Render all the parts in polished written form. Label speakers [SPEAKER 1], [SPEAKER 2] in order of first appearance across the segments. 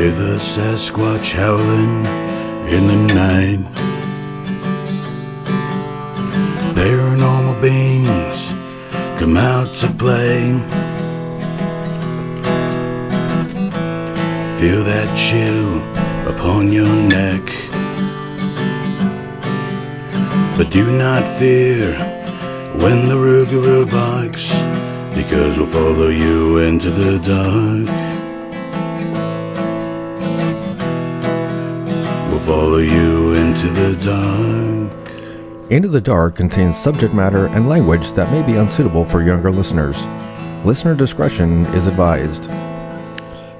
[SPEAKER 1] Hear the Sasquatch howling in the night. Paranormal beings come out to play. Feel that chill upon your neck. But do not fear when the Rougarou barks, because we'll follow you into the dark. We'll follow you into the dark.
[SPEAKER 2] Into the Dark contains subject matter and language that may be unsuitable for younger listeners. Listener discretion is advised.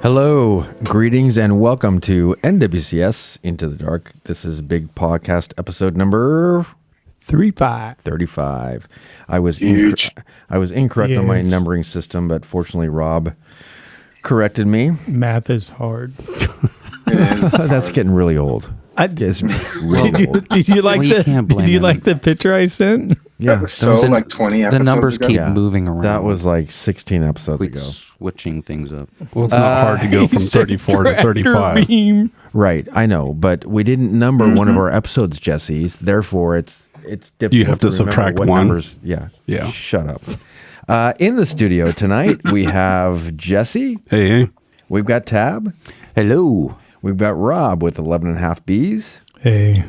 [SPEAKER 2] Hello, greetings, and welcome to NWCS Into the Dark. This is Big Podcast episode number
[SPEAKER 3] 35.
[SPEAKER 2] I was incorrect on my numbering system, but fortunately Rob corrected me.
[SPEAKER 3] Math is hard.
[SPEAKER 2] That's getting really old.
[SPEAKER 3] Did you like the picture I sent?
[SPEAKER 2] Yeah,
[SPEAKER 4] that was like 20 episodes
[SPEAKER 5] The numbers
[SPEAKER 4] ago.
[SPEAKER 5] keep moving around.
[SPEAKER 2] That was like 16 episodes ago.
[SPEAKER 5] Switching things up.
[SPEAKER 6] Well, it's not hard to go from 34 to 35.
[SPEAKER 2] Right, I know, but we didn't number one of our episodes, Jesse. Therefore, it's difficult.
[SPEAKER 6] You have to
[SPEAKER 2] remember
[SPEAKER 6] subtract
[SPEAKER 2] what
[SPEAKER 6] one.
[SPEAKER 2] Numbers. Yeah.
[SPEAKER 6] Yeah.
[SPEAKER 2] Shut up. In the studio tonight, we have Jesse.
[SPEAKER 6] Hey.
[SPEAKER 2] We've got Tab.
[SPEAKER 5] Hello.
[SPEAKER 2] We've got Rob with 11.5 Bs.
[SPEAKER 3] Hey.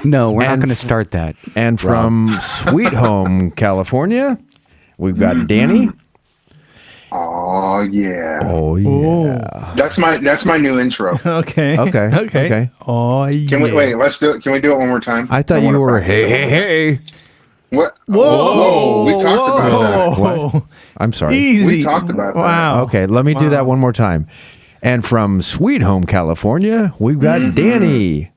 [SPEAKER 5] No, we're not going to start that.
[SPEAKER 2] And from Sweet Home, California, we've got Danny.
[SPEAKER 4] Oh yeah.
[SPEAKER 2] Oh yeah.
[SPEAKER 4] That's my new intro.
[SPEAKER 3] Okay.
[SPEAKER 2] Okay.
[SPEAKER 3] Oh yeah.
[SPEAKER 4] Can we wait? Let's do it. Can we do it one more time?
[SPEAKER 2] I thought you were hey.
[SPEAKER 4] What?
[SPEAKER 3] Whoa.
[SPEAKER 4] We talked about that.
[SPEAKER 2] What? I'm sorry.
[SPEAKER 3] Easy.
[SPEAKER 4] We talked about that.
[SPEAKER 3] Wow.
[SPEAKER 2] Okay, let me do that one more time. And from Sweet Home, California, we've got Danny.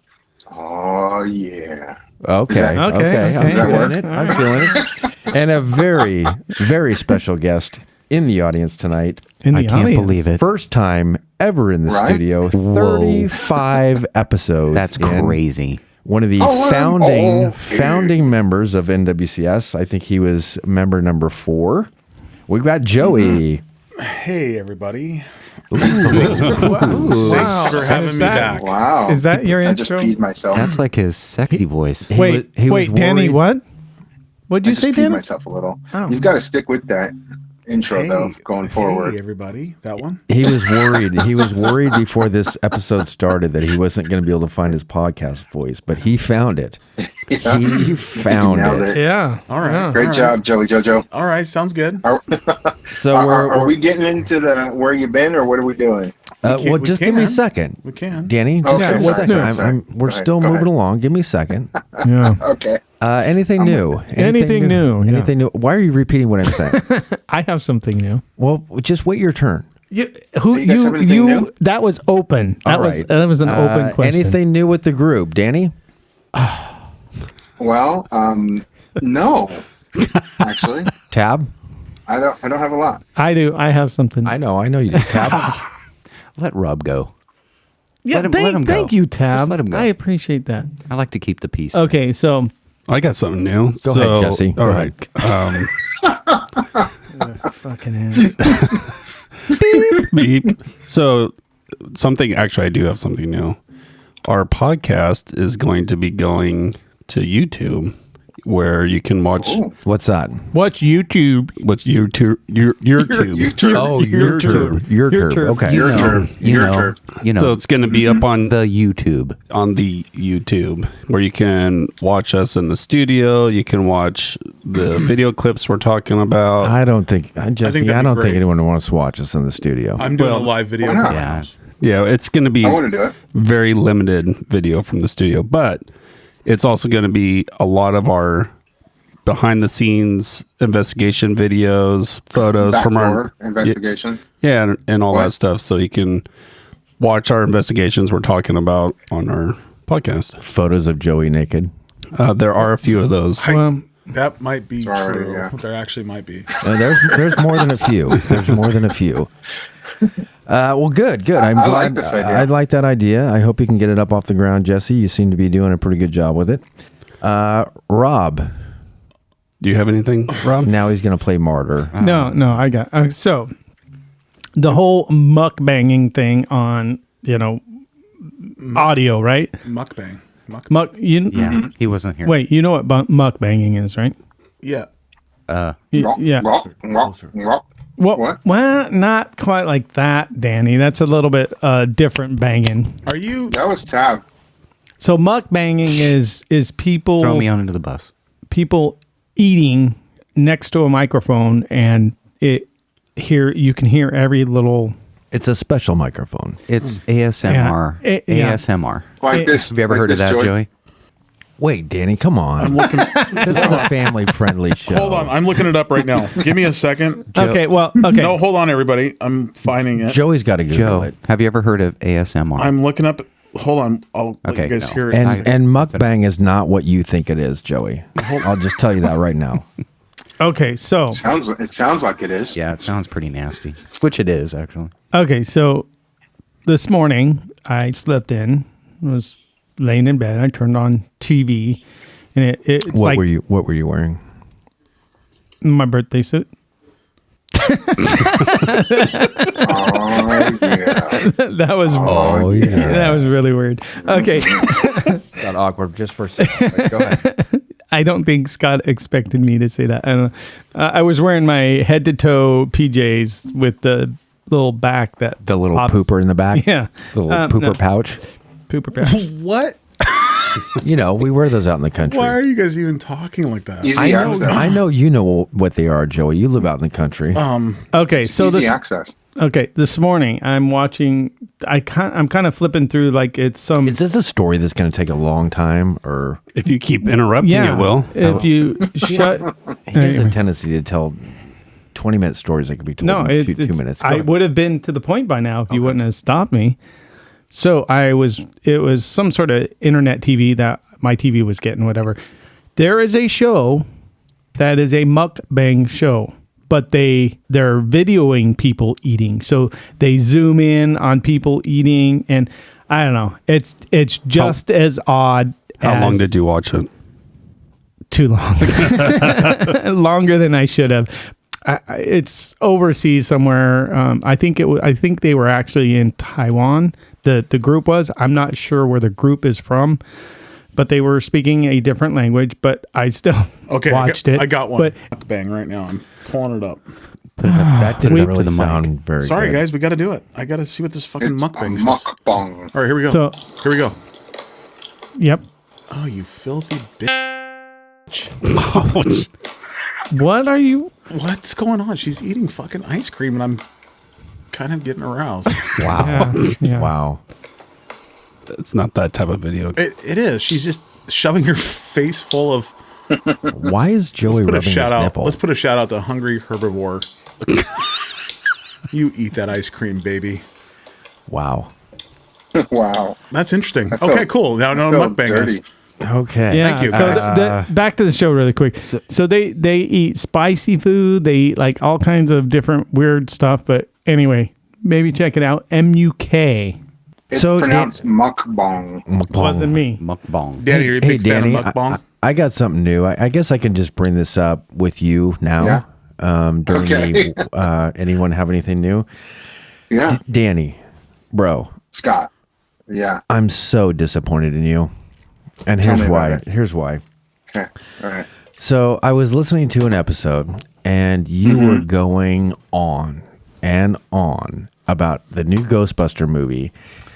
[SPEAKER 4] Oh yeah.
[SPEAKER 2] Okay.
[SPEAKER 3] Okay.
[SPEAKER 2] I'm
[SPEAKER 4] that
[SPEAKER 2] feeling
[SPEAKER 4] work?
[SPEAKER 2] it. I'm feeling it. And a very, very special guest in the audience tonight.
[SPEAKER 3] I
[SPEAKER 5] can't believe it.
[SPEAKER 2] First time ever in the
[SPEAKER 4] Right?
[SPEAKER 2] studio. 35 episodes.
[SPEAKER 5] That's
[SPEAKER 2] in.
[SPEAKER 5] crazy.
[SPEAKER 2] One of the founding members of NWCS. I think he was member number 4. We've got Joey.
[SPEAKER 1] Hey, everybody.
[SPEAKER 3] Thanks
[SPEAKER 1] for having me back.
[SPEAKER 4] Wow.
[SPEAKER 3] Is that your
[SPEAKER 4] I just
[SPEAKER 3] intro?
[SPEAKER 4] peed myself.
[SPEAKER 5] That's like his sexy voice.
[SPEAKER 3] Wait, Danny, what? What'd you
[SPEAKER 4] I
[SPEAKER 3] say,
[SPEAKER 4] just peed
[SPEAKER 3] Danny?
[SPEAKER 4] myself a little.
[SPEAKER 3] Oh.
[SPEAKER 4] You've got to stick with that intro though, going forward.
[SPEAKER 1] Hey, everybody. That one?
[SPEAKER 2] He was worried. He was worried before this episode started that he wasn't going to be able to find his podcast voice, but he found it.
[SPEAKER 4] Yeah.
[SPEAKER 2] He found
[SPEAKER 4] Nailed
[SPEAKER 2] it.
[SPEAKER 4] it.
[SPEAKER 3] Yeah.
[SPEAKER 1] All right.
[SPEAKER 3] Yeah.
[SPEAKER 4] Great job, Joey Jojo.
[SPEAKER 1] All right. Sounds good.
[SPEAKER 2] So
[SPEAKER 4] Are we getting into the where you been, or what are we doing?
[SPEAKER 2] well, just give me a second.
[SPEAKER 1] We can.
[SPEAKER 2] Danny, just
[SPEAKER 4] Okay,
[SPEAKER 2] give me a
[SPEAKER 4] sorry,
[SPEAKER 2] second.
[SPEAKER 4] sorry.
[SPEAKER 2] We're
[SPEAKER 4] Go
[SPEAKER 2] still
[SPEAKER 4] ahead.
[SPEAKER 2] moving along. Give me a second.
[SPEAKER 3] Yeah.
[SPEAKER 4] Okay.
[SPEAKER 2] Anything new?
[SPEAKER 3] Anything new, yeah.
[SPEAKER 2] Anything new? Why are you repeating what I'm saying?
[SPEAKER 3] I have something new.
[SPEAKER 2] Well, just wait your turn.
[SPEAKER 3] You
[SPEAKER 4] guys have anything new?
[SPEAKER 3] that was open. That
[SPEAKER 2] All
[SPEAKER 3] was
[SPEAKER 2] right.
[SPEAKER 3] that was an open question.
[SPEAKER 2] Anything new with the group, Danny?
[SPEAKER 4] Well, no. Actually,
[SPEAKER 2] Tab?
[SPEAKER 4] I don't have a lot.
[SPEAKER 3] I do. I have something.
[SPEAKER 2] I know you do. Tab?
[SPEAKER 5] Let Rob go.
[SPEAKER 3] Yeah,
[SPEAKER 5] let him go.
[SPEAKER 3] thank you, Tab.
[SPEAKER 5] Just let him go.
[SPEAKER 3] I appreciate that.
[SPEAKER 5] I like to keep the peace.
[SPEAKER 3] Okay, so
[SPEAKER 6] I got something new.
[SPEAKER 2] Go ahead, Jesse.
[SPEAKER 6] All
[SPEAKER 2] Go
[SPEAKER 6] right.
[SPEAKER 3] fucking ass.
[SPEAKER 6] Beep. So I do have something new. Our podcast is going to be going to YouTube, where you can watch.
[SPEAKER 4] Ooh.
[SPEAKER 2] What's that?
[SPEAKER 3] What's YouTube?
[SPEAKER 6] What's YouTube? YouTube.
[SPEAKER 2] Oh, your turn. Your
[SPEAKER 3] Your
[SPEAKER 2] turn.
[SPEAKER 3] turn.
[SPEAKER 2] Okay.
[SPEAKER 4] Your turn. Your turn.
[SPEAKER 6] So it's going to be up on
[SPEAKER 5] The YouTube.
[SPEAKER 6] the YouTube, where you can watch us in the studio. You can watch the video clips we're talking about.
[SPEAKER 2] I don't think, Jesse,
[SPEAKER 1] that'd
[SPEAKER 2] I
[SPEAKER 1] be
[SPEAKER 2] don't
[SPEAKER 1] great.
[SPEAKER 2] think anyone wants to watch us in the studio.
[SPEAKER 1] I'm doing a live video.
[SPEAKER 4] why not?
[SPEAKER 1] for
[SPEAKER 5] Yeah.
[SPEAKER 1] us.
[SPEAKER 6] Yeah, it's going to be
[SPEAKER 4] I want to do it.
[SPEAKER 6] very limited video from the studio, but it's also going to be a lot of our behind the scenes investigation videos, photos from our
[SPEAKER 4] Backdoor investigation.
[SPEAKER 6] and all
[SPEAKER 4] What?
[SPEAKER 6] that stuff, so you can watch our investigations we're talking about on our podcast.
[SPEAKER 2] Photos of Joey naked.
[SPEAKER 6] There are a few of those.
[SPEAKER 1] That might be
[SPEAKER 4] Sorry,
[SPEAKER 1] true.
[SPEAKER 4] yeah.
[SPEAKER 1] There actually might be.
[SPEAKER 2] There's more than a few. There's more than a few. Well, good. I'm
[SPEAKER 4] I
[SPEAKER 2] glad.
[SPEAKER 4] like this idea.
[SPEAKER 2] I like that idea. I hope you can get it up off the ground, Jesse. You seem to be doing a pretty good job with it. Rob.
[SPEAKER 6] Do you have anything, Rob?
[SPEAKER 2] Now he's going to play martyr.
[SPEAKER 3] No, I got so the whole mukbanging thing on, audio, right?
[SPEAKER 7] Mukbang.
[SPEAKER 5] Yeah, he wasn't here.
[SPEAKER 3] Wait, you know what mukbanging is, right?
[SPEAKER 7] Yeah.
[SPEAKER 3] Yeah.
[SPEAKER 4] What?
[SPEAKER 3] Well, not quite like that, Danny. That's a little bit different banging.
[SPEAKER 7] Are you?
[SPEAKER 4] That was Tab.
[SPEAKER 3] So mukbanging is people
[SPEAKER 5] Throw me on into the bus.
[SPEAKER 3] people eating next to a microphone, and you can hear every little.
[SPEAKER 2] It's a special microphone.
[SPEAKER 5] It's ASMR.
[SPEAKER 3] Yeah.
[SPEAKER 5] ASMR.
[SPEAKER 4] Like this.
[SPEAKER 5] Have you ever
[SPEAKER 4] like
[SPEAKER 5] heard of
[SPEAKER 4] this,
[SPEAKER 5] that,
[SPEAKER 4] Joey?
[SPEAKER 5] Joey?
[SPEAKER 2] Wait, Danny, come on.
[SPEAKER 7] I'm looking.
[SPEAKER 2] This is a family-friendly show.
[SPEAKER 7] Hold on, I'm looking it up right now. Give me a second.
[SPEAKER 3] Okay, okay.
[SPEAKER 7] No, hold on, everybody. I'm finding it.
[SPEAKER 2] Joey's got to Google
[SPEAKER 5] Joe,
[SPEAKER 2] it.
[SPEAKER 5] have you ever heard of ASMR?
[SPEAKER 7] I'm looking up. Hold on. I'll let you guys hear it.
[SPEAKER 2] And mukbang is not what you think it is, Joey. I'll just tell you that right now.
[SPEAKER 3] Okay, so
[SPEAKER 4] It sounds like it is.
[SPEAKER 5] Yeah, it sounds pretty nasty. Which it is, actually.
[SPEAKER 3] okay, so this morning I slept in, was laying in bed. I turned on TV, and it's
[SPEAKER 2] What
[SPEAKER 3] like
[SPEAKER 2] were you wearing?
[SPEAKER 3] my birthday suit.
[SPEAKER 4] Oh yeah.
[SPEAKER 3] That was
[SPEAKER 2] Oh yeah.
[SPEAKER 3] that was really weird. Okay,
[SPEAKER 2] Got awkward just for a second. Go ahead.
[SPEAKER 3] I don't think Scott expected me to say that. I don't know. I was wearing my head to toe PJs with the little back that
[SPEAKER 2] The little
[SPEAKER 3] pops-
[SPEAKER 2] pooper in the back.
[SPEAKER 3] Yeah,
[SPEAKER 2] The little pooper
[SPEAKER 3] no.
[SPEAKER 2] pouch.
[SPEAKER 3] pooper pouch.
[SPEAKER 7] What?
[SPEAKER 2] We wear those out in the country.
[SPEAKER 7] Why are you guys even talking like that?
[SPEAKER 4] Easy
[SPEAKER 2] I know.
[SPEAKER 4] access.
[SPEAKER 2] I know you know what they are, Joey. You live out in the country.
[SPEAKER 3] Okay, so
[SPEAKER 4] Easy
[SPEAKER 3] this
[SPEAKER 4] access.
[SPEAKER 3] this morning I'm watching. I'm kind of flipping through like it's some.
[SPEAKER 2] Is this a story that's going to take a long time, or
[SPEAKER 6] If you keep interrupting, it will.
[SPEAKER 3] If you shut.
[SPEAKER 2] he has a tendency to tell 20-minute stories that could be told
[SPEAKER 3] No,
[SPEAKER 2] in two minutes? Go
[SPEAKER 3] I
[SPEAKER 2] ahead.
[SPEAKER 3] would have been to the point by now if you wouldn't have stopped me. So it was some sort of internet TV that my TV was getting, whatever. There is a show that is a mukbang show, but they're videoing people eating. So they zoom in on people eating, and I don't know. It's just as odd.
[SPEAKER 6] How long did you watch it?
[SPEAKER 3] Too long. Longer than I should have. It's overseas somewhere. I think they were actually in Taiwan. The group was. I'm not sure where the group is from, but they were speaking a different language. But I still watched it.
[SPEAKER 7] I got one.
[SPEAKER 3] But
[SPEAKER 7] Bang right now. I'm pulling it up.
[SPEAKER 2] That didn't
[SPEAKER 5] up
[SPEAKER 2] really
[SPEAKER 5] to the
[SPEAKER 2] sound
[SPEAKER 5] mic.
[SPEAKER 2] very
[SPEAKER 7] Sorry,
[SPEAKER 2] good.
[SPEAKER 7] guys. We got to do it. I got to see what this fucking
[SPEAKER 4] It's
[SPEAKER 7] mukbang
[SPEAKER 4] a
[SPEAKER 7] stuff.
[SPEAKER 4] mukbang.
[SPEAKER 7] All right, here we go.
[SPEAKER 3] So-
[SPEAKER 7] Here we go.
[SPEAKER 3] yep.
[SPEAKER 7] Oh, you filthy bitch.
[SPEAKER 3] What are you?
[SPEAKER 7] What's going on? She's eating fucking ice cream, and I'm kind of getting aroused.
[SPEAKER 2] Wow.
[SPEAKER 3] Yeah.
[SPEAKER 2] Wow.
[SPEAKER 6] It's not that type of video.
[SPEAKER 7] It is. She's just shoving her face full of.
[SPEAKER 2] Why is Joey
[SPEAKER 7] Put a
[SPEAKER 2] rubbing his
[SPEAKER 7] shout out.
[SPEAKER 2] nipple?
[SPEAKER 7] Let's put a shout out to Hungry Herbivore. You eat that ice cream, baby.
[SPEAKER 2] Wow.
[SPEAKER 4] Wow.
[SPEAKER 7] That's interesting.
[SPEAKER 4] I felt-
[SPEAKER 7] Okay, cool. Now no
[SPEAKER 4] felt
[SPEAKER 7] mukbang.
[SPEAKER 4] dirty.
[SPEAKER 2] Okay.
[SPEAKER 3] Yeah.
[SPEAKER 7] Thank you.
[SPEAKER 3] So back to the show really quick. So they eat spicy food. They eat like all kinds of different weird stuff. But anyway, maybe check it out. MUK.
[SPEAKER 4] It's
[SPEAKER 2] So,
[SPEAKER 4] pronounced mukbang.
[SPEAKER 3] Wasn't me.
[SPEAKER 5] Mukbang.
[SPEAKER 7] Danny, are you a big fan
[SPEAKER 2] Danny,
[SPEAKER 7] of mukbang?
[SPEAKER 2] I got something new. I guess I can just bring this up with you now.
[SPEAKER 4] Yeah.
[SPEAKER 2] During
[SPEAKER 4] Okay.
[SPEAKER 2] anyone have anything new?
[SPEAKER 4] Yeah.
[SPEAKER 2] Danny, bro,
[SPEAKER 4] Scott. Yeah.
[SPEAKER 2] I'm so disappointed in you. And
[SPEAKER 4] Tell
[SPEAKER 2] here's
[SPEAKER 4] me
[SPEAKER 2] why.
[SPEAKER 4] about it.
[SPEAKER 2] Here's why.
[SPEAKER 4] Okay. All right.
[SPEAKER 2] So I was listening to an episode, and you were going on and on about the new Ghostbuster movie,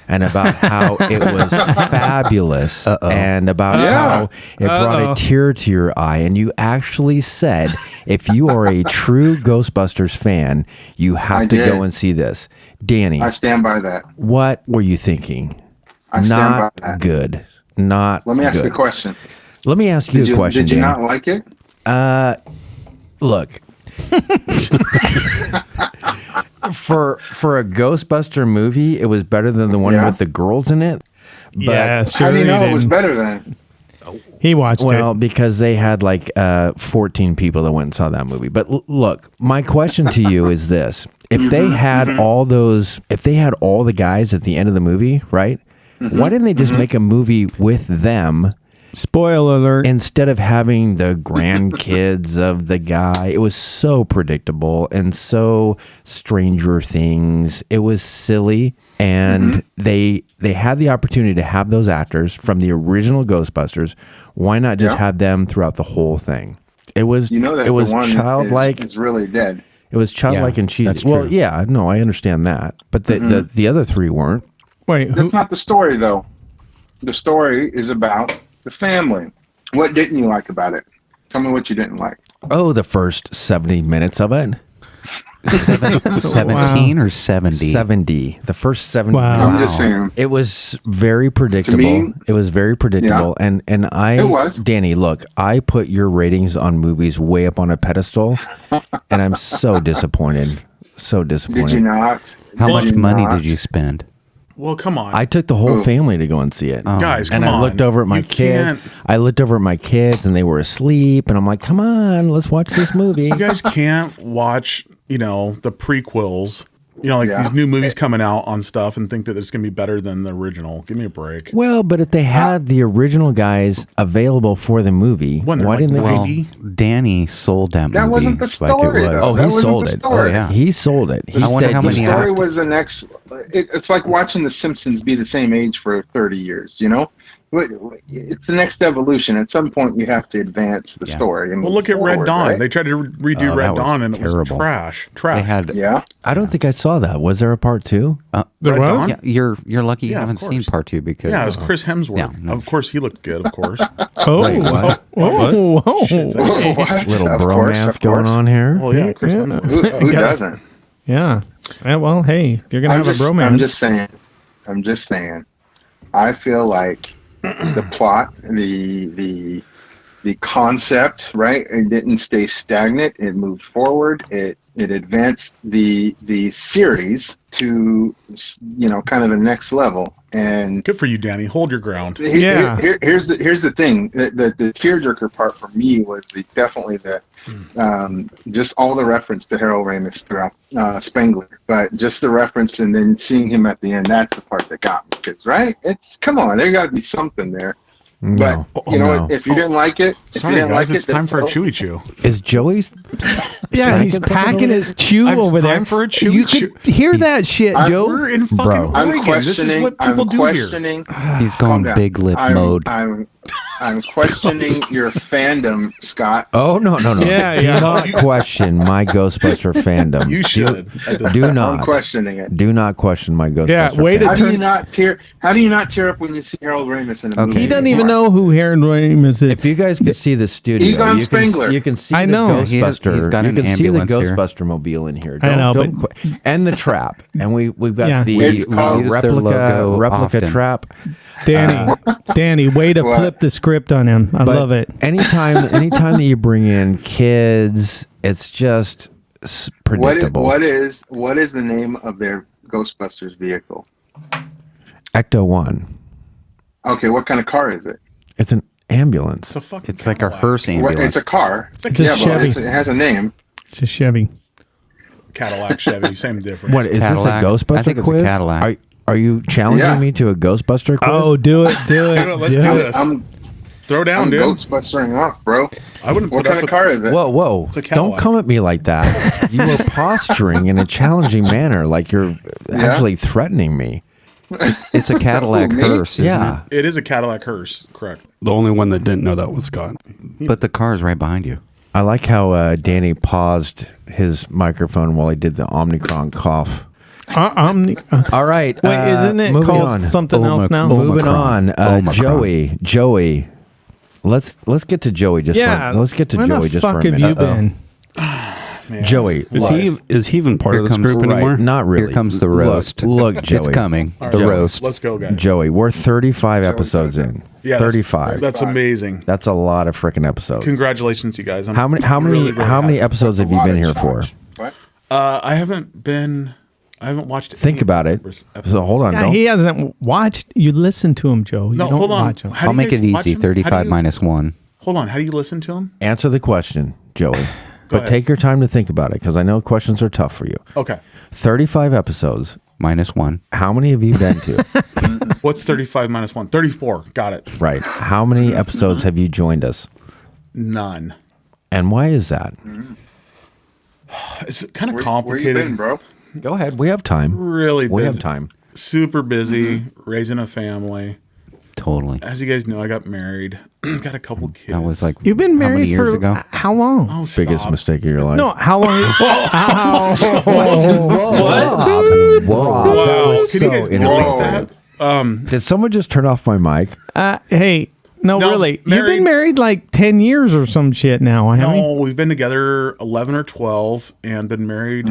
[SPEAKER 2] and about how it was fabulous, and about how it brought a tear to your eye. And you actually said, if you are a true Ghostbusters fan, you have
[SPEAKER 4] I
[SPEAKER 2] to
[SPEAKER 4] did.
[SPEAKER 2] go and see this. Danny,
[SPEAKER 4] I stand by that.
[SPEAKER 2] what were you thinking?
[SPEAKER 4] I stand
[SPEAKER 2] Not
[SPEAKER 4] by that.
[SPEAKER 2] good. Not
[SPEAKER 4] Let me ask you
[SPEAKER 2] good.
[SPEAKER 4] a question.
[SPEAKER 2] Let me ask you a question,
[SPEAKER 4] Did you
[SPEAKER 2] Danny.
[SPEAKER 4] not like it?
[SPEAKER 2] Look, for a Ghostbuster movie, it was better than the one
[SPEAKER 4] Yeah.
[SPEAKER 2] with the girls in it. But,
[SPEAKER 3] Yeah, sure.
[SPEAKER 4] How do you know it was
[SPEAKER 3] didn't.
[SPEAKER 4] better than?
[SPEAKER 3] He watched
[SPEAKER 2] well,
[SPEAKER 3] it.
[SPEAKER 2] because they had like 14 people that went and saw that movie. But look, my question to you is this: if they had all those, if they had all the guys at the end of the movie, right? Why didn't they just make a movie with them
[SPEAKER 3] Spoiler alert.
[SPEAKER 2] instead of having the grandkids of the guy, it was so predictable and so Stranger Things. It was silly, and they had the opportunity to have those actors from the original Ghostbusters. Why not just have them throughout the whole thing? It was
[SPEAKER 4] that
[SPEAKER 2] it was
[SPEAKER 4] the one
[SPEAKER 2] childlike.
[SPEAKER 4] is really dead.
[SPEAKER 2] It was childlike and cheesy.
[SPEAKER 5] that's
[SPEAKER 2] Well,
[SPEAKER 5] true.
[SPEAKER 2] yeah, no, I understand that, but the other three weren't.
[SPEAKER 3] Wait, who?
[SPEAKER 4] That's not the story, though. The story is about the family. What didn't you like about it? Tell me what you didn't like.
[SPEAKER 2] Oh, the first 70 minutes of it.
[SPEAKER 5] 17 or 70?
[SPEAKER 2] 70. The first 70.
[SPEAKER 3] Wow.
[SPEAKER 4] I'm just saying.
[SPEAKER 2] It was very predictable.
[SPEAKER 4] me,
[SPEAKER 2] It was very predictable. And I,
[SPEAKER 4] It was.
[SPEAKER 2] Danny, look, I put your ratings on movies way up on a pedestal, and I'm so disappointed. So disappointed.
[SPEAKER 4] Did you not?
[SPEAKER 5] How
[SPEAKER 4] Did
[SPEAKER 5] much
[SPEAKER 4] you
[SPEAKER 5] money
[SPEAKER 4] not?
[SPEAKER 5] did you spend?
[SPEAKER 7] Well, come on.
[SPEAKER 2] I took the whole family to go and see it.
[SPEAKER 7] Guys, come
[SPEAKER 2] and I
[SPEAKER 7] on.
[SPEAKER 2] looked over at my
[SPEAKER 7] You
[SPEAKER 2] kid.
[SPEAKER 7] can't-
[SPEAKER 2] I looked over at my kids, and they were asleep. And I'm like, "Come on, let's watch this movie."
[SPEAKER 7] You guys can't watch, the prequels, like
[SPEAKER 4] Yeah.
[SPEAKER 7] these new movies coming out on stuff and think that it's going to be better than the original. Give me a break.
[SPEAKER 2] Well, but if they had the original guys available for the movie,
[SPEAKER 7] When they're
[SPEAKER 2] why
[SPEAKER 7] like
[SPEAKER 2] didn't they?
[SPEAKER 5] Well,
[SPEAKER 7] 90?
[SPEAKER 5] Danny sold that movie.
[SPEAKER 4] That wasn't the story,
[SPEAKER 5] like it was.
[SPEAKER 4] though.
[SPEAKER 2] Oh,
[SPEAKER 4] That
[SPEAKER 2] he
[SPEAKER 4] wasn't
[SPEAKER 2] sold
[SPEAKER 4] the
[SPEAKER 2] it.
[SPEAKER 4] story.
[SPEAKER 2] Oh, yeah. He sold it. He
[SPEAKER 5] I wonder
[SPEAKER 2] said
[SPEAKER 5] how
[SPEAKER 4] The
[SPEAKER 5] many
[SPEAKER 4] story
[SPEAKER 5] act-
[SPEAKER 4] was the next. It's like watching The Simpsons be the same age for 30 years. It's the next evolution. At some point, you have to advance the story. And
[SPEAKER 7] Well,
[SPEAKER 4] move
[SPEAKER 7] look at Red
[SPEAKER 4] forward,
[SPEAKER 7] Dawn.
[SPEAKER 4] right?
[SPEAKER 7] They tried to redo
[SPEAKER 5] Oh,
[SPEAKER 7] Red
[SPEAKER 5] that was
[SPEAKER 7] Dawn, and it was
[SPEAKER 5] terrible.
[SPEAKER 7] trash.
[SPEAKER 5] They had.
[SPEAKER 4] Yeah.
[SPEAKER 2] I don't think I saw that. Was there a part 2?
[SPEAKER 3] There
[SPEAKER 7] Red
[SPEAKER 3] was?
[SPEAKER 7] Dawn?
[SPEAKER 5] Yeah, you're lucky you
[SPEAKER 7] Yeah, of
[SPEAKER 5] haven't seen
[SPEAKER 7] course.
[SPEAKER 5] part 2 because
[SPEAKER 7] Yeah, it was Chris Hemsworth.
[SPEAKER 5] Yeah, no.
[SPEAKER 7] Of course, he looked good. Of course.
[SPEAKER 3] Oh,
[SPEAKER 2] Wait, what?
[SPEAKER 3] whoa.
[SPEAKER 4] What?
[SPEAKER 2] Little
[SPEAKER 4] Of
[SPEAKER 2] bromance
[SPEAKER 4] course, of
[SPEAKER 2] going
[SPEAKER 4] course.
[SPEAKER 2] on here.
[SPEAKER 7] Well, yeah, Chris Hemsworth.
[SPEAKER 4] Who doesn't?
[SPEAKER 3] Yeah. Well, hey, if you're going to have a bromance.
[SPEAKER 4] I'm just saying. I feel like the plot, the concept, right? It didn't stay stagnant. It moved forward. It advanced the series to kind of the next level. And
[SPEAKER 7] Good for you, Danny. Hold your ground.
[SPEAKER 3] Yeah.
[SPEAKER 4] here's the thing. The tearjerker part for me was definitely the just all the reference to Harold Ramis throughout Spengler, but just the reference and then seeing him at the end. That's the part that got me. Because come on, there got to be something there.
[SPEAKER 2] No.
[SPEAKER 4] But you know
[SPEAKER 2] no.
[SPEAKER 4] what? If you didn't like it,
[SPEAKER 7] Sorry, guys. It's time for a chewy chew.
[SPEAKER 2] Is Joey's?
[SPEAKER 3] Yeah, he's
[SPEAKER 2] Second
[SPEAKER 3] packing his chew
[SPEAKER 7] It's
[SPEAKER 3] over there.
[SPEAKER 7] time for a chewy
[SPEAKER 3] You
[SPEAKER 7] chew.
[SPEAKER 3] could hear that shit, Joe.
[SPEAKER 7] We're in fucking
[SPEAKER 2] Bro.
[SPEAKER 4] I'm
[SPEAKER 7] Oregon. This is
[SPEAKER 4] questioning.
[SPEAKER 7] what people
[SPEAKER 4] I'm
[SPEAKER 7] do here.
[SPEAKER 4] questioning.
[SPEAKER 5] he's
[SPEAKER 4] Calm
[SPEAKER 5] going
[SPEAKER 4] down.
[SPEAKER 5] big lip mode.
[SPEAKER 4] I'm questioning your fandom, Scott.
[SPEAKER 2] Oh no.
[SPEAKER 3] Yeah,
[SPEAKER 2] Do
[SPEAKER 3] yeah.
[SPEAKER 2] not question my Ghostbuster fandom.
[SPEAKER 7] You should.
[SPEAKER 2] Do
[SPEAKER 4] I'm
[SPEAKER 2] not.
[SPEAKER 4] questioning it.
[SPEAKER 2] Do not question my Ghostbuster.
[SPEAKER 3] Yeah, way to
[SPEAKER 2] fandom.
[SPEAKER 4] How do you
[SPEAKER 3] turn-
[SPEAKER 4] not tear? How do you not tear up when you see Harold Ramis in a movie?
[SPEAKER 3] He doesn't even know who Harold Ramis is.
[SPEAKER 2] If you guys could see the studio,
[SPEAKER 4] Egon
[SPEAKER 2] you
[SPEAKER 4] Spengler.
[SPEAKER 2] you can see
[SPEAKER 3] I
[SPEAKER 2] the
[SPEAKER 3] know.
[SPEAKER 5] He's
[SPEAKER 2] Ghostbuster.
[SPEAKER 5] got
[SPEAKER 2] You
[SPEAKER 5] an
[SPEAKER 2] can see the
[SPEAKER 5] ambulance here.
[SPEAKER 2] Ghostbuster mobile in here.
[SPEAKER 3] I know,
[SPEAKER 2] don't
[SPEAKER 3] but-
[SPEAKER 2] and the trap, and we've got
[SPEAKER 3] Yeah.
[SPEAKER 2] the
[SPEAKER 4] It's called-
[SPEAKER 5] Use their logo
[SPEAKER 2] replica
[SPEAKER 5] often.
[SPEAKER 2] trap.
[SPEAKER 3] Danny, way to
[SPEAKER 4] What?
[SPEAKER 3] flip the script on him. I
[SPEAKER 2] But
[SPEAKER 3] love it.
[SPEAKER 2] anytime that you bring in kids, it's just predictable.
[SPEAKER 4] What is the name of their Ghostbusters vehicle?
[SPEAKER 2] Ecto 1.
[SPEAKER 4] Okay, what kind of car is it?
[SPEAKER 2] It's an ambulance.
[SPEAKER 7] It's a fucking
[SPEAKER 5] It's like a
[SPEAKER 7] Cadillac.
[SPEAKER 5] hearse
[SPEAKER 4] Well,
[SPEAKER 5] ambulance.
[SPEAKER 4] it's a car.
[SPEAKER 7] like
[SPEAKER 3] a
[SPEAKER 4] yeah,
[SPEAKER 3] Chevy.
[SPEAKER 4] but it has a name.
[SPEAKER 3] It's a Chevy.
[SPEAKER 7] Cadillac, Chevy, same difference.
[SPEAKER 2] What is
[SPEAKER 5] Cadillac.
[SPEAKER 2] this a Ghostbuster
[SPEAKER 5] I think it's a
[SPEAKER 2] quiz?
[SPEAKER 5] Cadillac.
[SPEAKER 2] Are you challenging
[SPEAKER 4] Yeah.
[SPEAKER 2] me to a Ghostbuster quiz?
[SPEAKER 3] Oh, do it.
[SPEAKER 7] Let's do this.
[SPEAKER 4] I'm
[SPEAKER 7] Throw down,
[SPEAKER 4] I'm
[SPEAKER 7] dude.
[SPEAKER 4] Ghostbustering off, bro.
[SPEAKER 7] I wouldn't
[SPEAKER 4] What
[SPEAKER 7] put
[SPEAKER 4] kind
[SPEAKER 7] up
[SPEAKER 4] of car is it?
[SPEAKER 2] Whoa!
[SPEAKER 7] It's a
[SPEAKER 2] Don't
[SPEAKER 7] Cadillac.
[SPEAKER 2] come at me like that. You were posturing in a challenging manner, like you're actually threatening me.
[SPEAKER 5] It's a Cadillac
[SPEAKER 4] Who, me?
[SPEAKER 5] hearse, isn't
[SPEAKER 2] Yeah.
[SPEAKER 7] It is a Cadillac hearse, correct?
[SPEAKER 6] The only one that didn't know that was Scott.
[SPEAKER 5] it? But the car's right behind you.
[SPEAKER 2] I like how Danny paused his microphone while he did the Omicron cough. All right.
[SPEAKER 3] Wait, isn't it
[SPEAKER 2] moving
[SPEAKER 3] called
[SPEAKER 2] on.
[SPEAKER 3] something else now?
[SPEAKER 2] Moving
[SPEAKER 5] Omicron.
[SPEAKER 2] on.
[SPEAKER 5] Omicron.
[SPEAKER 2] Joey. Let's get to Joey just
[SPEAKER 3] Yeah.
[SPEAKER 2] for, let's get to
[SPEAKER 3] where
[SPEAKER 2] Joey
[SPEAKER 3] the
[SPEAKER 2] just
[SPEAKER 3] fuck
[SPEAKER 2] for a minute.
[SPEAKER 3] have you been?
[SPEAKER 2] Joey,
[SPEAKER 6] Is he even part
[SPEAKER 5] Here
[SPEAKER 6] of this
[SPEAKER 5] comes
[SPEAKER 6] group
[SPEAKER 5] the
[SPEAKER 6] anymore?
[SPEAKER 2] not really.
[SPEAKER 5] Here comes the roast.
[SPEAKER 2] Look, Joey.
[SPEAKER 5] It's coming.
[SPEAKER 7] All
[SPEAKER 5] The
[SPEAKER 7] right,
[SPEAKER 5] roast.
[SPEAKER 7] Let's go, guys.
[SPEAKER 2] Joey, we're 35 episodes in.
[SPEAKER 7] Yeah,
[SPEAKER 2] 35.
[SPEAKER 7] That's amazing.
[SPEAKER 2] That's a lot of freaking episodes.
[SPEAKER 7] Congratulations, you guys. I'm
[SPEAKER 2] How many
[SPEAKER 7] really, really
[SPEAKER 2] how many
[SPEAKER 7] happy.
[SPEAKER 2] episodes have you been here for?
[SPEAKER 4] What?
[SPEAKER 7] I haven't watched.
[SPEAKER 2] Think
[SPEAKER 7] any
[SPEAKER 2] about it.
[SPEAKER 7] episodes.
[SPEAKER 2] So hold on.
[SPEAKER 3] Yeah,
[SPEAKER 2] don't-
[SPEAKER 3] he hasn't watched. You listen to him, Joe. You
[SPEAKER 7] No,
[SPEAKER 3] don't
[SPEAKER 7] hold on.
[SPEAKER 3] watch him.
[SPEAKER 7] How do
[SPEAKER 5] I'll
[SPEAKER 7] you
[SPEAKER 5] make
[SPEAKER 7] guys
[SPEAKER 5] it
[SPEAKER 7] watch
[SPEAKER 5] easy.
[SPEAKER 7] him? How do
[SPEAKER 5] 35
[SPEAKER 7] you-
[SPEAKER 5] minus 1.
[SPEAKER 7] Hold on. How do you listen to him?
[SPEAKER 2] Answer the question, Joey. But
[SPEAKER 7] ahead.
[SPEAKER 2] take your time to think about it because I know questions are tough for you.
[SPEAKER 7] Okay.
[SPEAKER 2] 35 episodes.
[SPEAKER 5] minus 1.
[SPEAKER 2] How many have you been to?
[SPEAKER 7] What's 35 minus 1? 34. Got it.
[SPEAKER 2] Right. How many episodes have you joined us?
[SPEAKER 7] None.
[SPEAKER 2] And why is that?
[SPEAKER 7] It's kind of
[SPEAKER 4] Where you
[SPEAKER 7] complicated.
[SPEAKER 4] been, bro?
[SPEAKER 2] Go ahead. We have time.
[SPEAKER 7] Really busy.
[SPEAKER 2] We have time.
[SPEAKER 7] Super busy, raising a family.
[SPEAKER 5] Totally.
[SPEAKER 7] As you guys know, I got married. Got a couple kids.
[SPEAKER 5] That was like
[SPEAKER 3] You've been
[SPEAKER 5] how many
[SPEAKER 3] married
[SPEAKER 5] years
[SPEAKER 3] for
[SPEAKER 5] ago?
[SPEAKER 3] how long?
[SPEAKER 7] Oh,
[SPEAKER 2] Biggest
[SPEAKER 7] stop.
[SPEAKER 2] mistake of your life.
[SPEAKER 3] No, how long?
[SPEAKER 2] What? Whoa.
[SPEAKER 7] Wow.
[SPEAKER 2] That was
[SPEAKER 7] Can
[SPEAKER 2] so
[SPEAKER 7] you guys delete
[SPEAKER 2] inappropriate.
[SPEAKER 7] that?
[SPEAKER 2] Did someone just turn off my mic?
[SPEAKER 3] Hey, no,
[SPEAKER 7] No,
[SPEAKER 3] really. You've
[SPEAKER 7] married-
[SPEAKER 3] been married like 10 years or some shit now, haven't you?
[SPEAKER 7] No, we've been together 11 or 12 and been married.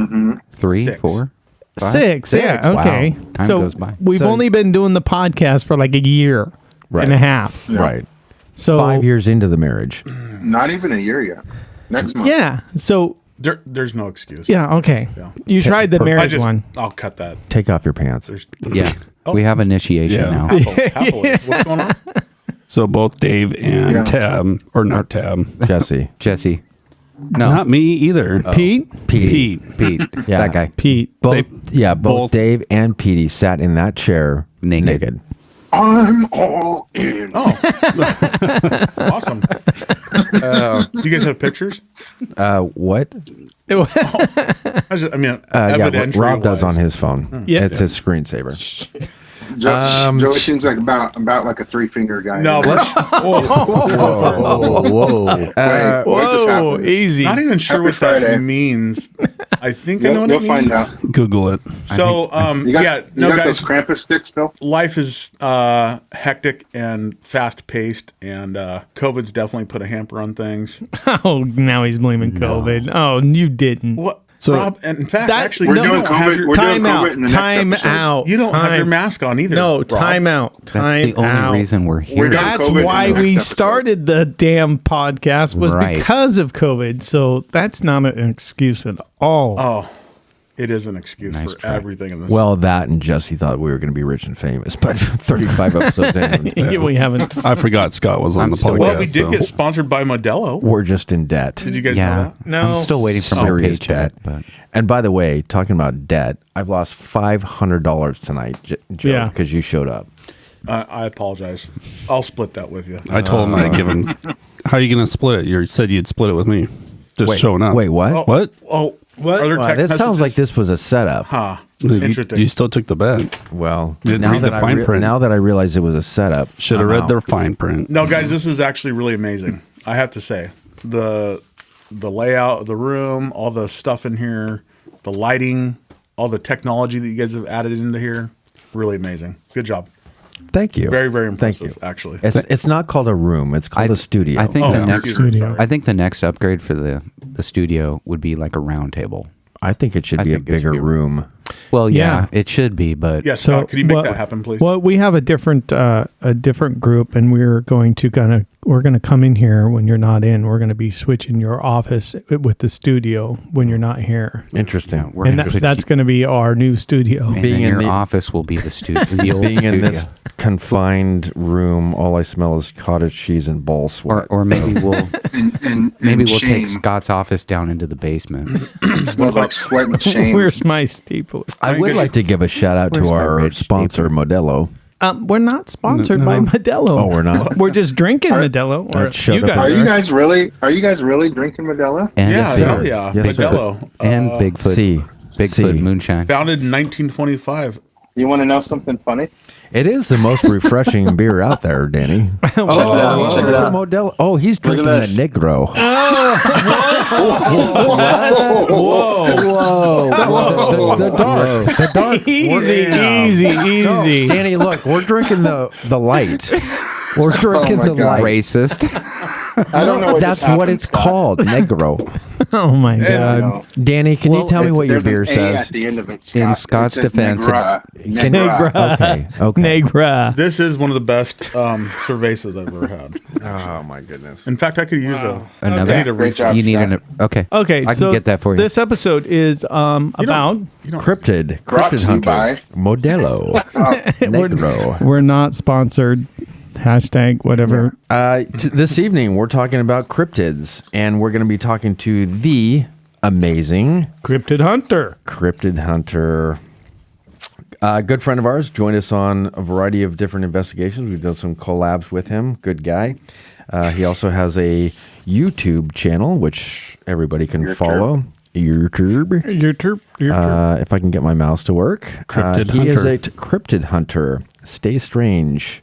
[SPEAKER 5] 3,
[SPEAKER 7] 6.
[SPEAKER 5] 4, 5?
[SPEAKER 3] Six. Yeah.
[SPEAKER 5] Wow.
[SPEAKER 3] Okay.
[SPEAKER 5] Time
[SPEAKER 3] so
[SPEAKER 5] goes by.
[SPEAKER 3] we've
[SPEAKER 2] So-
[SPEAKER 3] only been doing the podcast for like a year
[SPEAKER 2] Right.
[SPEAKER 3] and a half.
[SPEAKER 2] Right.
[SPEAKER 3] So
[SPEAKER 2] 5 years into the marriage.
[SPEAKER 4] Not even a year yet. Next month.
[SPEAKER 3] yeah. So
[SPEAKER 7] There's no excuse.
[SPEAKER 3] yeah. Okay.
[SPEAKER 7] Yeah.
[SPEAKER 3] You tried the
[SPEAKER 7] I
[SPEAKER 3] marriage
[SPEAKER 7] just,
[SPEAKER 3] one.
[SPEAKER 7] I'll cut that.
[SPEAKER 2] Take off your pants.
[SPEAKER 7] There's
[SPEAKER 5] Yeah. We have initiation
[SPEAKER 6] Yeah.
[SPEAKER 5] now.
[SPEAKER 7] happily. What's going on?
[SPEAKER 6] So both Dave and
[SPEAKER 4] Yeah.
[SPEAKER 6] Tab, or not Tab,
[SPEAKER 2] Jesse.
[SPEAKER 5] Jesse. No.
[SPEAKER 6] not me either.
[SPEAKER 3] Pete.
[SPEAKER 6] Pete.
[SPEAKER 5] Pete.
[SPEAKER 2] Yeah.
[SPEAKER 5] That guy.
[SPEAKER 3] Pete.
[SPEAKER 2] Both, both
[SPEAKER 6] both-
[SPEAKER 2] Dave and Petey sat in that chair
[SPEAKER 5] Naked.
[SPEAKER 4] I'm all in.
[SPEAKER 7] Oh, awesome. You guys have pictures?
[SPEAKER 2] What?
[SPEAKER 7] I mean,
[SPEAKER 2] Yeah,
[SPEAKER 7] evidentiary
[SPEAKER 2] Rob does
[SPEAKER 7] wise.
[SPEAKER 2] on his phone.
[SPEAKER 3] Yeah.
[SPEAKER 2] It's his screensaver.
[SPEAKER 4] Joey seems like about like a 3-finger guy.
[SPEAKER 7] No,
[SPEAKER 2] Whoa.
[SPEAKER 4] Wait, what just happened?
[SPEAKER 3] Easy.
[SPEAKER 7] not even sure
[SPEAKER 4] Happy
[SPEAKER 7] what
[SPEAKER 4] Friday.
[SPEAKER 7] that means. I think I know what
[SPEAKER 4] You'll
[SPEAKER 7] it
[SPEAKER 4] find
[SPEAKER 7] means.
[SPEAKER 4] out.
[SPEAKER 6] Google it.
[SPEAKER 7] So,
[SPEAKER 4] You got,
[SPEAKER 7] yeah,
[SPEAKER 4] you
[SPEAKER 7] no,
[SPEAKER 4] got
[SPEAKER 7] guys,
[SPEAKER 4] those Krampus sticks still?
[SPEAKER 7] life is hectic and fast paced, and COVID's definitely put a hamper on things.
[SPEAKER 3] Oh, now he's blaming COVID. Oh, you didn't.
[SPEAKER 7] What?
[SPEAKER 6] So-
[SPEAKER 7] Rob, and in fact,
[SPEAKER 3] That-
[SPEAKER 7] actually,
[SPEAKER 4] We're
[SPEAKER 7] you
[SPEAKER 4] doing
[SPEAKER 7] don't have
[SPEAKER 4] COVID.
[SPEAKER 7] your,
[SPEAKER 4] We're
[SPEAKER 3] Time
[SPEAKER 4] doing
[SPEAKER 3] out.
[SPEAKER 4] COVID in the
[SPEAKER 3] Time
[SPEAKER 4] next episode.
[SPEAKER 3] out.
[SPEAKER 7] you don't have your
[SPEAKER 3] Time.
[SPEAKER 7] mask on either.
[SPEAKER 3] No,
[SPEAKER 7] Rob.
[SPEAKER 3] time out.
[SPEAKER 5] That's
[SPEAKER 3] Time
[SPEAKER 5] the only
[SPEAKER 3] out.
[SPEAKER 5] reason we're
[SPEAKER 4] We're
[SPEAKER 5] here.
[SPEAKER 4] done.
[SPEAKER 3] That's
[SPEAKER 4] COVID in
[SPEAKER 3] why
[SPEAKER 4] the next
[SPEAKER 3] we
[SPEAKER 4] episode.
[SPEAKER 3] started the damn podcast was
[SPEAKER 5] Right.
[SPEAKER 3] because of COVID. So that's not an excuse at all.
[SPEAKER 7] Oh, it is an excuse
[SPEAKER 5] Nice
[SPEAKER 7] for
[SPEAKER 5] try.
[SPEAKER 7] everything in this.
[SPEAKER 2] Well, that and Jesse thought we were going to be rich and famous, but 35 episodes in,
[SPEAKER 3] We haven't.
[SPEAKER 6] I forgot Scott was on
[SPEAKER 5] I'm
[SPEAKER 6] the
[SPEAKER 5] still-
[SPEAKER 6] podcast.
[SPEAKER 7] well, we did
[SPEAKER 6] so-
[SPEAKER 7] get sponsored by Modelo.
[SPEAKER 2] we're just in debt.
[SPEAKER 7] Did you guys know
[SPEAKER 5] Yeah.
[SPEAKER 7] that?
[SPEAKER 3] No.
[SPEAKER 5] I'm still waiting for my
[SPEAKER 2] Serious
[SPEAKER 5] paycheck.
[SPEAKER 2] debt.
[SPEAKER 5] But
[SPEAKER 2] And by the way, talking about debt, I've lost $500 tonight, Joe,
[SPEAKER 3] Yeah.
[SPEAKER 2] because you showed up.
[SPEAKER 7] I apologize. I'll split that with you.
[SPEAKER 6] I told him I'd give him. How are you going to split it? You said you'd split it with me. Just showing up.
[SPEAKER 2] Wait, what?
[SPEAKER 7] Oh,
[SPEAKER 6] What?
[SPEAKER 7] Oh,
[SPEAKER 3] What?
[SPEAKER 7] Are there
[SPEAKER 2] Wow,
[SPEAKER 7] text
[SPEAKER 2] this sounds
[SPEAKER 7] messages?
[SPEAKER 2] like this was a setup.
[SPEAKER 7] Huh.
[SPEAKER 6] You,
[SPEAKER 7] Interesting.
[SPEAKER 6] you still took the bet.
[SPEAKER 2] Well,
[SPEAKER 6] You didn't
[SPEAKER 2] now
[SPEAKER 6] read
[SPEAKER 2] that,
[SPEAKER 6] the fine print.
[SPEAKER 2] now that I realize it was a setup,
[SPEAKER 6] Should have
[SPEAKER 2] I'm
[SPEAKER 6] read
[SPEAKER 2] out.
[SPEAKER 6] their fine print.
[SPEAKER 7] No, guys, this is actually really amazing. I have to say, the layout of the room, all the stuff in here, the lighting, all the technology that you guys have added into here, really amazing. Good job.
[SPEAKER 2] Thank you.
[SPEAKER 7] Very, very
[SPEAKER 2] Thank
[SPEAKER 7] impressive.
[SPEAKER 2] you.
[SPEAKER 7] Actually,
[SPEAKER 2] It's not called a room. It's called a studio.
[SPEAKER 5] I think
[SPEAKER 7] Oh,
[SPEAKER 5] the next
[SPEAKER 7] excuse me, sorry.
[SPEAKER 5] I think the next upgrade for the studio would be like a round table.
[SPEAKER 2] I think it should
[SPEAKER 5] I
[SPEAKER 2] be a
[SPEAKER 5] think it should
[SPEAKER 2] bigger
[SPEAKER 5] be a
[SPEAKER 2] room.
[SPEAKER 5] Well, yeah,
[SPEAKER 3] Yeah.
[SPEAKER 5] it should be, but
[SPEAKER 7] yes, Scott, could you make that happen, please?
[SPEAKER 3] Well, we have a different group, and we're going to come in here when you're not in. We're going to be switching your office with the studio when you're not here,
[SPEAKER 2] Interesting.
[SPEAKER 5] we're
[SPEAKER 3] and
[SPEAKER 5] gonna put
[SPEAKER 3] that's going to be our new studio.
[SPEAKER 5] and
[SPEAKER 2] being
[SPEAKER 5] then
[SPEAKER 2] in
[SPEAKER 5] your
[SPEAKER 2] the-
[SPEAKER 5] office will be the studio. The old
[SPEAKER 2] Being in
[SPEAKER 5] studio.
[SPEAKER 2] this confined room, all I smell is cottage cheese and ball sweat.
[SPEAKER 5] or maybe we'll
[SPEAKER 4] And
[SPEAKER 5] maybe we'll
[SPEAKER 4] shame.
[SPEAKER 5] take Scott's office down into the basement.
[SPEAKER 4] Smells like sweat and shame.
[SPEAKER 3] Where's my steeple?
[SPEAKER 2] I would like to give a shout out to
[SPEAKER 5] Where's my
[SPEAKER 2] our
[SPEAKER 5] rich
[SPEAKER 2] sponsor, Modelo.
[SPEAKER 3] We're not sponsored
[SPEAKER 6] No.
[SPEAKER 3] by Modelo.
[SPEAKER 2] Oh, we're not?
[SPEAKER 3] We're just drinking Modelo. Or
[SPEAKER 2] That showed
[SPEAKER 3] you
[SPEAKER 2] up
[SPEAKER 3] guys
[SPEAKER 4] Are
[SPEAKER 2] in-
[SPEAKER 4] you guys really? Are you guys really drinking Modelo?
[SPEAKER 5] And
[SPEAKER 7] yeah,
[SPEAKER 2] sir.
[SPEAKER 7] hell yeah,
[SPEAKER 2] Yes, sir.
[SPEAKER 7] Modelo,
[SPEAKER 5] and Bigfoot,
[SPEAKER 2] C.
[SPEAKER 5] Bigfoot
[SPEAKER 2] C.
[SPEAKER 5] moonshine.
[SPEAKER 7] founded in 1925.
[SPEAKER 4] You want to know something funny?
[SPEAKER 2] It is the most refreshing beer out there, Danny.
[SPEAKER 4] Check it out. Check it out.
[SPEAKER 2] Modelo. Oh, he's
[SPEAKER 4] Look at
[SPEAKER 2] drinking the
[SPEAKER 4] this.
[SPEAKER 2] Negro.
[SPEAKER 4] Whoa!
[SPEAKER 2] The dark. The dark.
[SPEAKER 3] easy.
[SPEAKER 2] Danny, look, we're drinking the light. We're drinking
[SPEAKER 4] my
[SPEAKER 2] the
[SPEAKER 4] God.
[SPEAKER 2] light.
[SPEAKER 5] Racist.
[SPEAKER 4] I don't know what
[SPEAKER 2] That's
[SPEAKER 4] just
[SPEAKER 2] what
[SPEAKER 4] happened,
[SPEAKER 2] it's
[SPEAKER 4] Scott.
[SPEAKER 2] called, Negro.
[SPEAKER 3] Oh my
[SPEAKER 4] I
[SPEAKER 3] god.
[SPEAKER 4] know.
[SPEAKER 2] Danny, can you tell me
[SPEAKER 4] It's-
[SPEAKER 2] what your beer
[SPEAKER 4] there's an A
[SPEAKER 2] says?
[SPEAKER 4] at the end of it, Scott.
[SPEAKER 5] In
[SPEAKER 4] It
[SPEAKER 5] Scott's
[SPEAKER 4] says
[SPEAKER 5] defense,
[SPEAKER 4] Negra.
[SPEAKER 3] Negra.
[SPEAKER 2] Okay, okay.
[SPEAKER 3] Negra.
[SPEAKER 7] This is one of the best cervezas I've ever had.
[SPEAKER 2] Oh my goodness.
[SPEAKER 7] In fact, I could use
[SPEAKER 5] Another-
[SPEAKER 7] I need a
[SPEAKER 4] Great
[SPEAKER 7] refill.
[SPEAKER 4] job.
[SPEAKER 5] You need
[SPEAKER 4] Scott.
[SPEAKER 5] an okay.
[SPEAKER 3] Okay,
[SPEAKER 5] I can
[SPEAKER 3] so
[SPEAKER 5] get that for you.
[SPEAKER 3] This episode is about
[SPEAKER 2] Cryptid
[SPEAKER 4] Brought to you
[SPEAKER 2] Hunter
[SPEAKER 4] by-
[SPEAKER 2] Modelo Negro.
[SPEAKER 3] we're not sponsored. Hashtag whatever.
[SPEAKER 2] This evening we're talking about cryptids, and we're going to be talking to the amazing
[SPEAKER 3] Cryptid Hunter.
[SPEAKER 2] Cryptid Hunter Good friend of ours, joined us on a variety of different investigations. We've done some collabs with him. Good guy. He also has a YouTube channel, which everybody can follow. YouTube. If I can get my mouse to work.
[SPEAKER 6] Cryptid
[SPEAKER 2] He
[SPEAKER 6] Hunter.
[SPEAKER 2] is a Cryptid Hunter. Stay strange.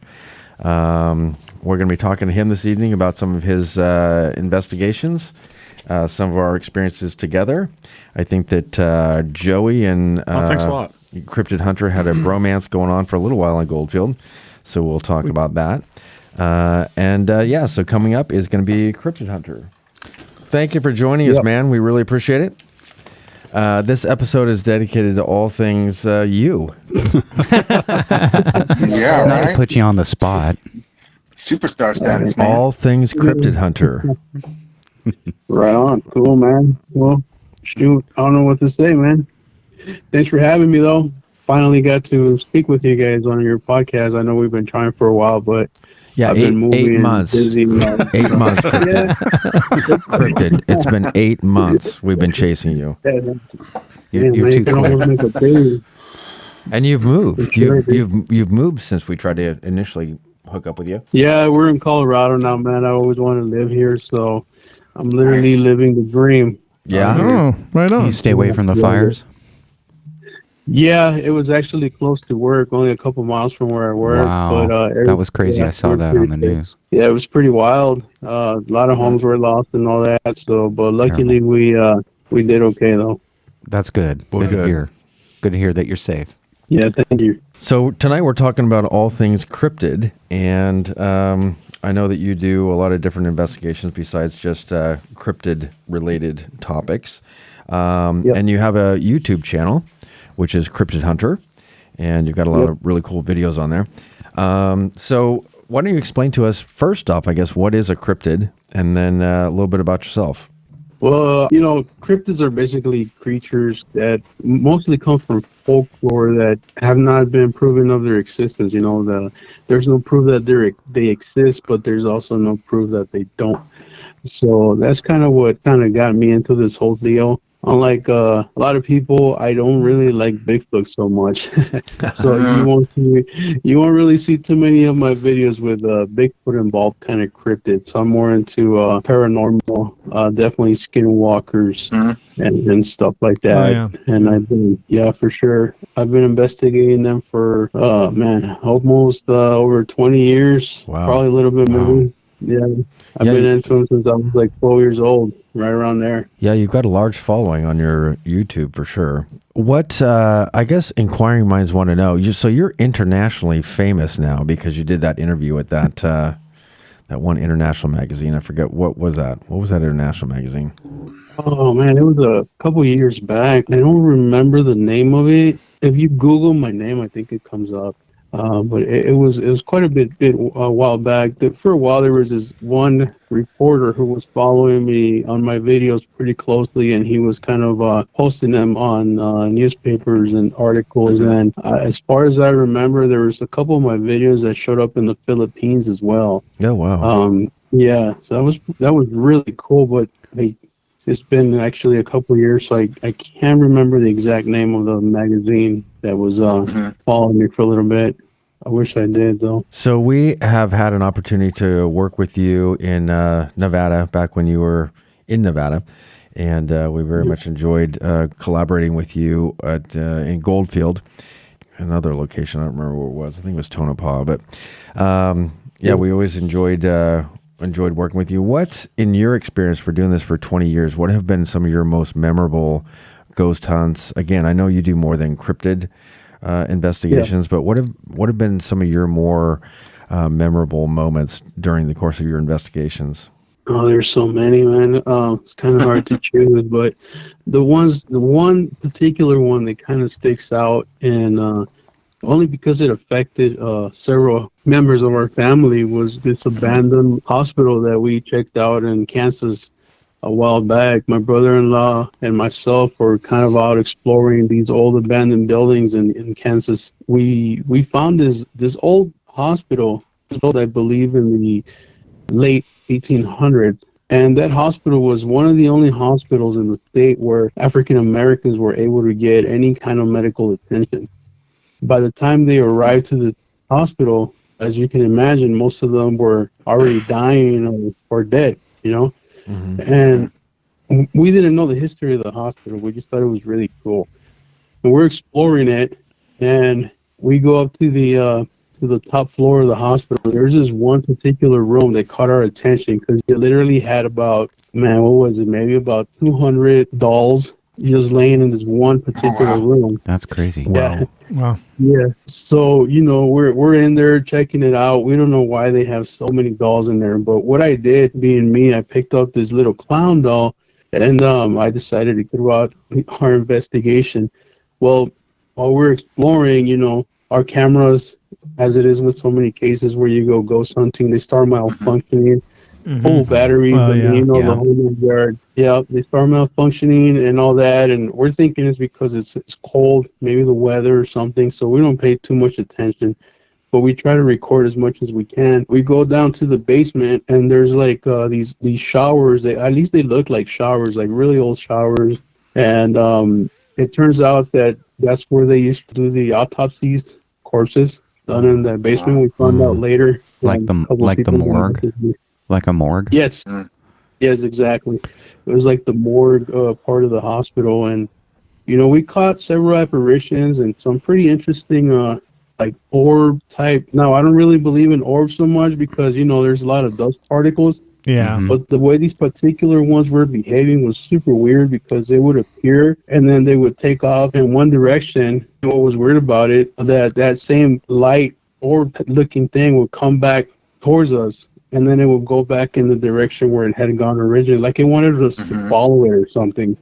[SPEAKER 2] We're going to be talking to him this evening about some of his investigations, some of our experiences together. I think that Joey and
[SPEAKER 7] thanks a lot.
[SPEAKER 2] Cryptid Hunter had a bromance going on for a little while in Goldfield, so we'll talk about that. So coming up is going to be Cryptid Hunter. Thank you for joining us, man. We really appreciate it. This episode is dedicated to all things you.
[SPEAKER 4] Yeah,
[SPEAKER 5] Not to
[SPEAKER 4] right.
[SPEAKER 5] put you on the spot.
[SPEAKER 4] Superstar status, man.
[SPEAKER 2] All things Cryptid Hunter.
[SPEAKER 8] Right on. Cool, man. Well, shoot, I don't know what to say, man. Thanks for having me, though. Finally got to speak with you guys on your podcast. I know we've been trying for a while, but
[SPEAKER 2] Yeah,
[SPEAKER 8] I've
[SPEAKER 2] eight
[SPEAKER 8] been moving
[SPEAKER 2] months.
[SPEAKER 8] busy.
[SPEAKER 2] 8 months, Cryptid. Cryptid. It's been 8 months we've been chasing you.
[SPEAKER 5] You're too quick.
[SPEAKER 2] And you've moved.
[SPEAKER 8] Sure,
[SPEAKER 2] You've moved since we tried to initially hook up with you.
[SPEAKER 8] Yeah, we're in Colorado now, man. I always wanted to live here, so I'm literally living the dream.
[SPEAKER 2] Yeah.
[SPEAKER 3] Oh, right on.
[SPEAKER 5] You stay away from the fires?
[SPEAKER 8] Yeah, it was actually close to work, only a couple miles from where I work.
[SPEAKER 5] Wow.
[SPEAKER 8] But,
[SPEAKER 5] That was crazy. I saw that on the news.
[SPEAKER 8] Yeah, it was pretty wild. A lot of homes were lost and all that. So, but luckily we did okay though.
[SPEAKER 5] That's good.
[SPEAKER 2] Well,
[SPEAKER 5] Good
[SPEAKER 2] good.
[SPEAKER 5] to hear. Good to hear that you're safe.
[SPEAKER 8] Yeah, thank you.
[SPEAKER 2] So tonight we're talking about all things cryptid, and I know that you do a lot of different investigations besides just cryptid-related topics. And you have a YouTube channel, which is Cryptid Hunter, and you've got a lot of really cool videos on there. So why don't you explain to us, first off, I guess, what is a cryptid, and then a little bit about yourself.
[SPEAKER 8] Well, cryptids are basically creatures that mostly come from folklore that have not been proven of their existence. There's no proof that they exist, but there's also no proof that they don't. So that's kind of what kind of got me into this whole deal. Unlike a lot of people, I don't really like Bigfoot so much. So you won't really see too many of my videos with Bigfoot involved kind of cryptids. I'm more into paranormal, definitely skinwalkers and stuff like that.
[SPEAKER 3] Oh, yeah.
[SPEAKER 8] And I've been, for sure. I've been investigating them for, almost over 20 years.
[SPEAKER 2] Wow.
[SPEAKER 8] Probably a little bit more. Yeah, I've been into them since I was like 12 years old, right around there.
[SPEAKER 2] Yeah, you've got a large following on your YouTube for sure. What, I guess inquiring minds want to know, so you're internationally famous now because you did that interview at that one international magazine. I forget, what was that? What was that international magazine?
[SPEAKER 8] Oh, man, it was a couple years back. I don't remember the name of it. If you Google my name, I think it comes up. But it was quite a while back. For a while, there was this one reporter who was following me on my videos pretty closely, and he was kind of posting them on newspapers and articles. And as far as I remember, there was a couple of my videos that showed up in the Philippines as well.
[SPEAKER 2] Oh, wow.
[SPEAKER 8] So that was really cool. But it's been actually a couple of years, so I can't remember the exact name of the magazine that was following me for a little bit. I wish I did, though.
[SPEAKER 2] So we have had an opportunity to work with you in Nevada back when you were in Nevada, and we very much enjoyed collaborating with you in Goldfield, another location. I don't remember where it was. I think it was Tonopah, but we always enjoyed working with you. What, in your experience for doing this for 20 years, what have been some of your most memorable ghost hunts? Again, I know you do more than cryptid investigations, but what have been some of your more memorable moments during the course of your investigations?
[SPEAKER 8] Oh, there's so many, man. It's kind of hard to choose, but the one particular one that kind of sticks out, and only because it affected several members of our family, was this abandoned hospital that we checked out in Kansas a while back. My brother-in-law and myself were kind of out exploring these old abandoned buildings in Kansas. We found this old hospital built, I believe, in the late 1800s. And that hospital was one of the only hospitals in the state where African Americans were able to get any kind of medical attention. by the time they arrived to the hospital, as you can imagine, most of them were already dying or dead, you know? And we didn't know the history of the hospital. We just thought it was really cool. And we're exploring it, and we go up to the top floor of the hospital. There's this one particular room that caught our attention because it literally had about, man, what was it? Maybe about 200 dolls just laying in this one particular room.
[SPEAKER 5] That's crazy.
[SPEAKER 2] Wow.
[SPEAKER 3] Wow.
[SPEAKER 8] Yeah. So, you know, we're in there checking it out. We don't know why they have so many dolls in there, but what I did, being me, I picked up this little clown doll, and I decided to go out our investigation. Well, while we're exploring, you know, our cameras, as it is with so many cases where you go ghost hunting, they start malfunctioning. Full batteries, the whole yard. Yeah, they start malfunctioning and all that, and we're thinking it's because it's cold, maybe the weather or something, so we don't pay too much attention. But we try to record as much as we can. We go down to the basement, and there's like these showers. At least they look like showers, like really old showers. And it turns out that that's where they used to do the autopsies, corpses done in the basement. We found out later,
[SPEAKER 5] Like the morgue. Like a morgue?
[SPEAKER 8] Yes. Yes, exactly. It was like the morgue part of the hospital. And, you know, we caught several apparitions and some pretty interesting, like orb type. Now, I don't really believe in orbs so much because, you know, there's a lot of dust particles.
[SPEAKER 3] Yeah.
[SPEAKER 8] But the way these particular ones were behaving was super weird because they would appear and then they would take off in one direction. And what was weird about it, that same light orb looking thing would come back towards us. And then it would go back in the direction where it had gone originally, like it wanted us to follow it or something.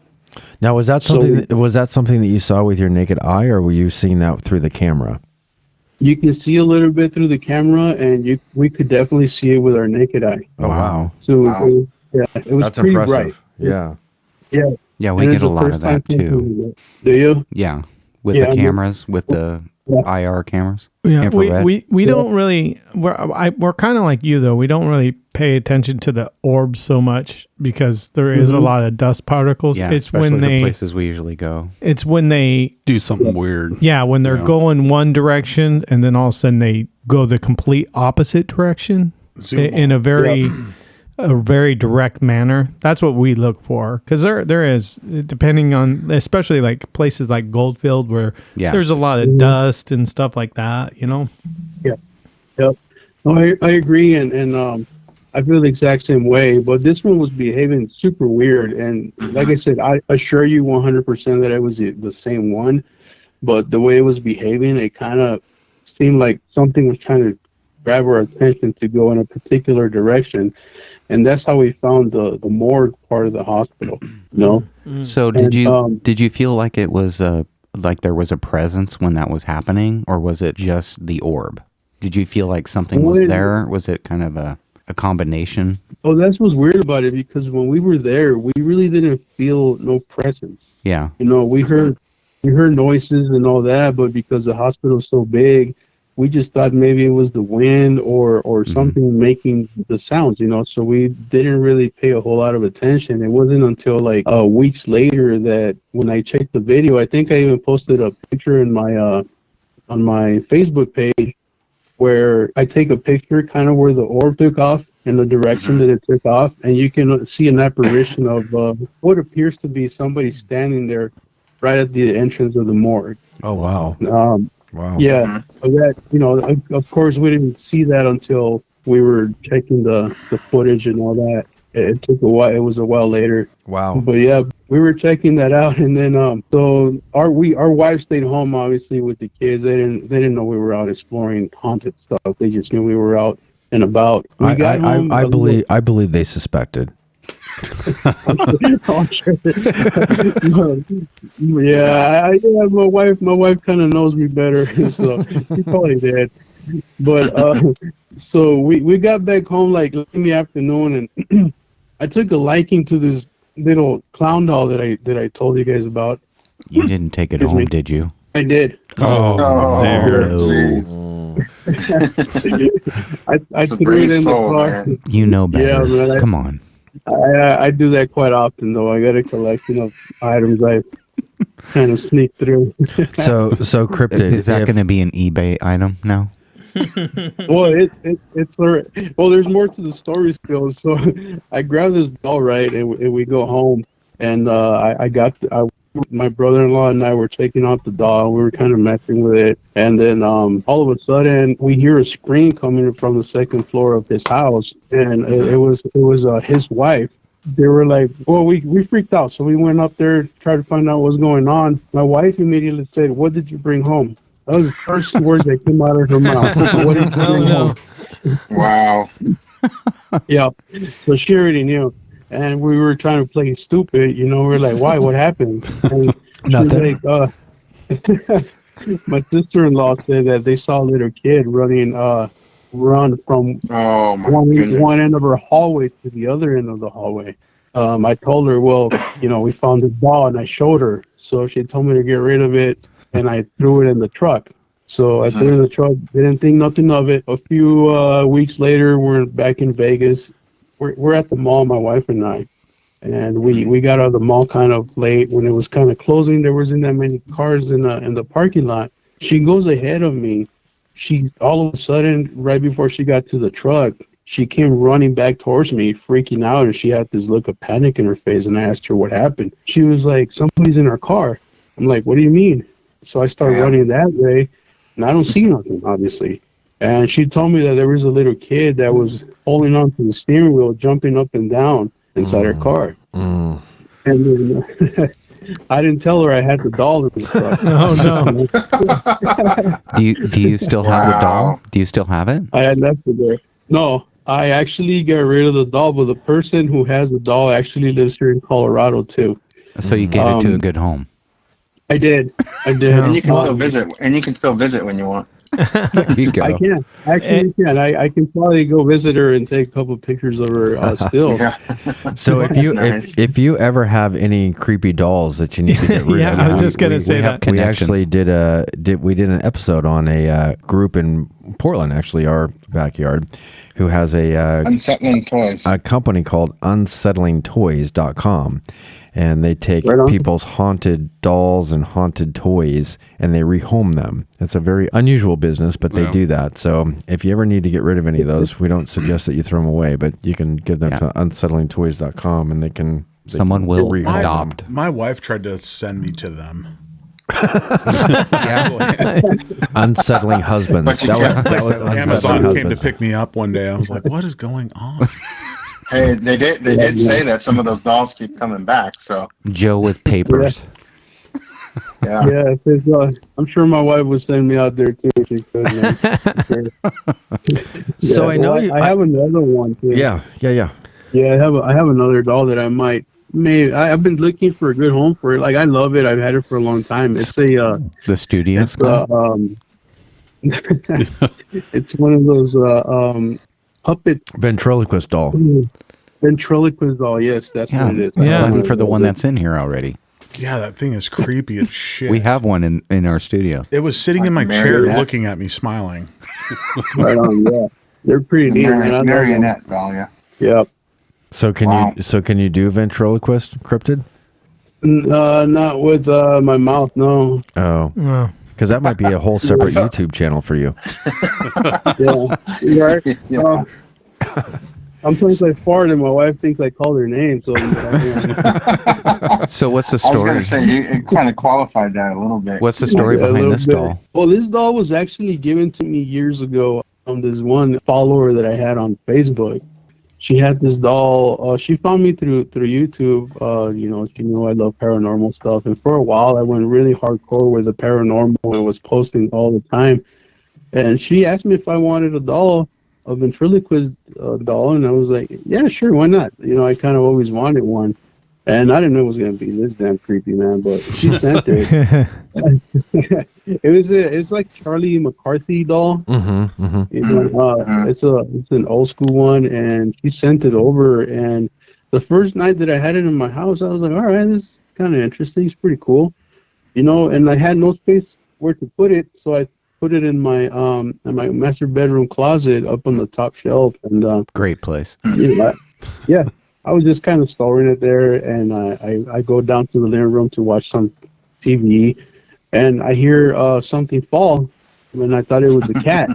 [SPEAKER 2] Now, was that something? Was that something that you saw with your naked eye, or were you seeing that through the camera?
[SPEAKER 8] You can see a little bit through the camera, and we could definitely see it with our naked eye.
[SPEAKER 2] Oh wow!
[SPEAKER 8] So it was
[SPEAKER 2] That's
[SPEAKER 8] pretty
[SPEAKER 2] impressive.
[SPEAKER 8] bright.
[SPEAKER 2] Yeah.
[SPEAKER 5] Yeah, we
[SPEAKER 8] And
[SPEAKER 5] get
[SPEAKER 8] it's
[SPEAKER 5] a
[SPEAKER 8] the
[SPEAKER 5] lot
[SPEAKER 8] first
[SPEAKER 5] of that
[SPEAKER 8] time
[SPEAKER 5] too.
[SPEAKER 8] Do you?
[SPEAKER 5] Yeah, with
[SPEAKER 8] Yeah,
[SPEAKER 5] the cameras, with the IR cameras.
[SPEAKER 3] Yeah,
[SPEAKER 5] infrared.
[SPEAKER 3] we don't really. We're kind of like you though. We don't really pay attention to the orbs so much because there is a lot of dust particles.
[SPEAKER 5] Yeah,
[SPEAKER 3] it's
[SPEAKER 5] especially
[SPEAKER 3] when
[SPEAKER 5] the
[SPEAKER 3] they
[SPEAKER 5] places we usually go.
[SPEAKER 3] It's when they
[SPEAKER 6] Do something weird.
[SPEAKER 3] yeah when they're going one direction and then all of a sudden they go the complete opposite direction in a very direct manner. That's what we look for because there is, depending on, especially like places like Goldfield where there's a lot of dust and stuff like that, you know.
[SPEAKER 8] Yep. No, I agree, and I feel the exact same way. But this one was behaving super weird, and like I said, I assure you 100% that it was the same one. But the way it was behaving, it kind of seemed like something was trying to grab our attention to go in a particular direction, and that's how we found the morgue part of the hospital. You know.
[SPEAKER 5] So did you feel like it was like there was a presence when that was happening, or was it just the orb? Did you feel like something was there? Was it kind of a combination?
[SPEAKER 8] Oh, that's what's weird about it, because when we were there, we really didn't feel no presence.
[SPEAKER 5] Yeah.
[SPEAKER 8] You know, we heard noises and all that, but because the hospital's so big, we just thought maybe it was the wind or something making the sounds, you know, so we didn't really pay a whole lot of attention. It wasn't until like weeks later that when I checked the video, I think I even posted a picture in my on my Facebook page where I take a picture kind of where the orb took off in the direction that it took off, and you can see an apparition of what appears to be somebody standing there right at the entrance of the morgue.
[SPEAKER 2] Oh wow! Wow.
[SPEAKER 8] Yeah, that, you know, of course we didn't see that until we were checking the footage and all that. It took a while. It was a while later.
[SPEAKER 2] Wow.
[SPEAKER 8] But yeah, we were checking that out, and then so our wives stayed home obviously with the kids. They didn't know we were out exploring haunted stuff. They just knew we were out and about.
[SPEAKER 2] I believe they suspected.
[SPEAKER 8] Oh, sure. Yeah, my wife kind of knows me better, so she probably did. But so we got back home like in the afternoon, and I took a liking to this little clown doll that I told you guys about.
[SPEAKER 5] You didn't take it home, did you?
[SPEAKER 8] I did. I threw it in the car.
[SPEAKER 4] Man.
[SPEAKER 5] You know better.
[SPEAKER 8] Yeah, man,
[SPEAKER 5] Come on.
[SPEAKER 8] I do that quite often, though. I got a collection of items I kind of sneak through.
[SPEAKER 2] So Cryptid,
[SPEAKER 5] Is that
[SPEAKER 2] if-
[SPEAKER 5] going to be an eBay item now?
[SPEAKER 8] Well, it's all right. Well, there's more to the story still. So I grabbed this doll, right, and we go home, and my brother-in-law and I were checking out the doll. We were kind of messing with it, and then all of a sudden we hear a scream coming from the second floor of his house, and it was his wife. They were like, well, we freaked out, so we went up there, tried to find out what was going on. My wife immediately said, "What did you bring home?" That was the first words that came out of her mouth. What did you bring home?
[SPEAKER 4] Wow.
[SPEAKER 8] Yeah. So she already knew. And we were trying to play stupid, we were like, why? What happened? And
[SPEAKER 2] Nothing.
[SPEAKER 8] Like, my sister-in-law said that they saw a little kid run from
[SPEAKER 4] Oh my goodness.
[SPEAKER 8] one end of her hallway to the other end of the hallway. I told her, well, we found the doll, and I showed her. So she told me to get rid of it, and I threw it in the truck. So I threw it in the truck, didn't think nothing of it. A few weeks later, we're back in Vegas. We're at the mall, my wife and I, and we got out of the mall kind of late. When it was kind of closing, there wasn't that many cars in the parking lot. She goes ahead of me. She all of a sudden, right before she got to the truck, she came running back towards me, freaking out, and she had this look of panic in her face. And I asked her what happened. She was like, "Somebody's in our car." I'm like, "What do you mean?" So I start running that way, and I don't see nothing, obviously. And she told me that there was a little kid that was holding on to the steering wheel, jumping up and down inside her car. And then I didn't tell her I had the doll in the truck.
[SPEAKER 3] Oh, no.
[SPEAKER 5] Do you still have the doll? Do you still have it?
[SPEAKER 8] I had left it there. No, I actually got rid of the doll, but the person who has the doll actually lives here in Colorado, too.
[SPEAKER 5] So you gave it to a good home.
[SPEAKER 8] I did.
[SPEAKER 4] And you can still visit. And you can still visit when you want.
[SPEAKER 5] There you go.
[SPEAKER 8] I can. Actually, I can probably go visit her and take a couple pictures of her still.
[SPEAKER 4] Yeah.
[SPEAKER 2] So
[SPEAKER 4] Nice.
[SPEAKER 2] if you ever have any creepy dolls that you need to get rid
[SPEAKER 3] Yeah,
[SPEAKER 2] of,
[SPEAKER 3] I was just gonna say that.
[SPEAKER 2] we
[SPEAKER 5] Connections.
[SPEAKER 2] actually did an episode on a group in Portland, actually our backyard, who has
[SPEAKER 4] Unsettling toys.
[SPEAKER 2] a company called unsettlingtoys.com, and they take
[SPEAKER 8] Right on.
[SPEAKER 2] people's haunted dolls and haunted toys and they rehome them. It's a very unusual business, but they do that. So if you ever need to get rid of any of those, we don't suggest that you throw them away, but you can give them to unsettlingtoys.com and they can
[SPEAKER 5] Will
[SPEAKER 2] rehome
[SPEAKER 5] adopt.
[SPEAKER 2] them.
[SPEAKER 7] My wife tried to send me to them.
[SPEAKER 2] Unsettling husbands.
[SPEAKER 4] But you
[SPEAKER 2] That
[SPEAKER 4] can't-
[SPEAKER 2] was Unsettling
[SPEAKER 7] Amazon came to
[SPEAKER 2] Husbands.
[SPEAKER 7] pick me up one day. I was like, what is going on?
[SPEAKER 4] Hey, they did say that some of those dolls keep coming back. So
[SPEAKER 5] Joe with papers.
[SPEAKER 4] yeah.
[SPEAKER 8] Yeah, I'm sure my wife would send me out there too if she could. Man. Sure.
[SPEAKER 2] So I know
[SPEAKER 8] I have another one too.
[SPEAKER 2] Yeah.
[SPEAKER 8] Yeah, I have another doll that I've been looking for a good home for it. Like, I love it. I've had it for a long time. It's
[SPEAKER 5] The studio
[SPEAKER 8] it's
[SPEAKER 5] squad.
[SPEAKER 8] it's one of those puppet
[SPEAKER 2] Ventriloquist doll.
[SPEAKER 8] ventriloquist doll. Yes, that's
[SPEAKER 5] Yeah,
[SPEAKER 8] what it is.
[SPEAKER 3] Yeah.
[SPEAKER 5] Looking for the one that's in here already.
[SPEAKER 7] Yeah, that thing is creepy as shit.
[SPEAKER 5] We have one in our studio.
[SPEAKER 7] It was sitting in my
[SPEAKER 4] Like
[SPEAKER 7] chair
[SPEAKER 4] marionette?
[SPEAKER 7] looking at me, smiling.
[SPEAKER 8] Right on. Yeah, they're pretty neat. Man. I love them.
[SPEAKER 4] Marionette doll, yeah.
[SPEAKER 8] Yeah.
[SPEAKER 2] So can you do ventriloquist, Cryptid?
[SPEAKER 8] Not with my mouth. No.
[SPEAKER 2] Oh,
[SPEAKER 3] Oh.
[SPEAKER 2] because that might be a whole separate YouTube channel for you.
[SPEAKER 8] Yeah. You're right.
[SPEAKER 4] Yeah.
[SPEAKER 8] Sometimes I fart and my wife thinks I called her name. So
[SPEAKER 5] So what's the
[SPEAKER 4] I was
[SPEAKER 5] story?
[SPEAKER 4] going to say, it kind of qualified that a little bit.
[SPEAKER 5] What's the story
[SPEAKER 8] Yeah, a
[SPEAKER 5] behind
[SPEAKER 8] little
[SPEAKER 5] this
[SPEAKER 8] bit.
[SPEAKER 5] doll?
[SPEAKER 8] Well, this doll was actually given to me years ago from this one follower that I had on Facebook. She had this doll. She found me through YouTube. She knew I love paranormal stuff, and for a while I went really hardcore with the paranormal and was posting all the time. And she asked me if I wanted a doll, a ventriloquist doll, and I was like, yeah, sure, why not? I kind of always wanted one. And I didn't know it was going to be this damn creepy, man, but she sent it. It's like Charlie McCarthy doll. It's an old school one, and she sent it over. And the first night that I had it in my house, I was like, all right, this is kind of interesting. It's pretty cool, And I had no space where to put it, so I put it in my master bedroom closet up on the top shelf. And
[SPEAKER 5] Great place.
[SPEAKER 8] I was just kind of storing it there, and I go down to the living room to watch some TV, and I hear something fall, and I thought it was a cat.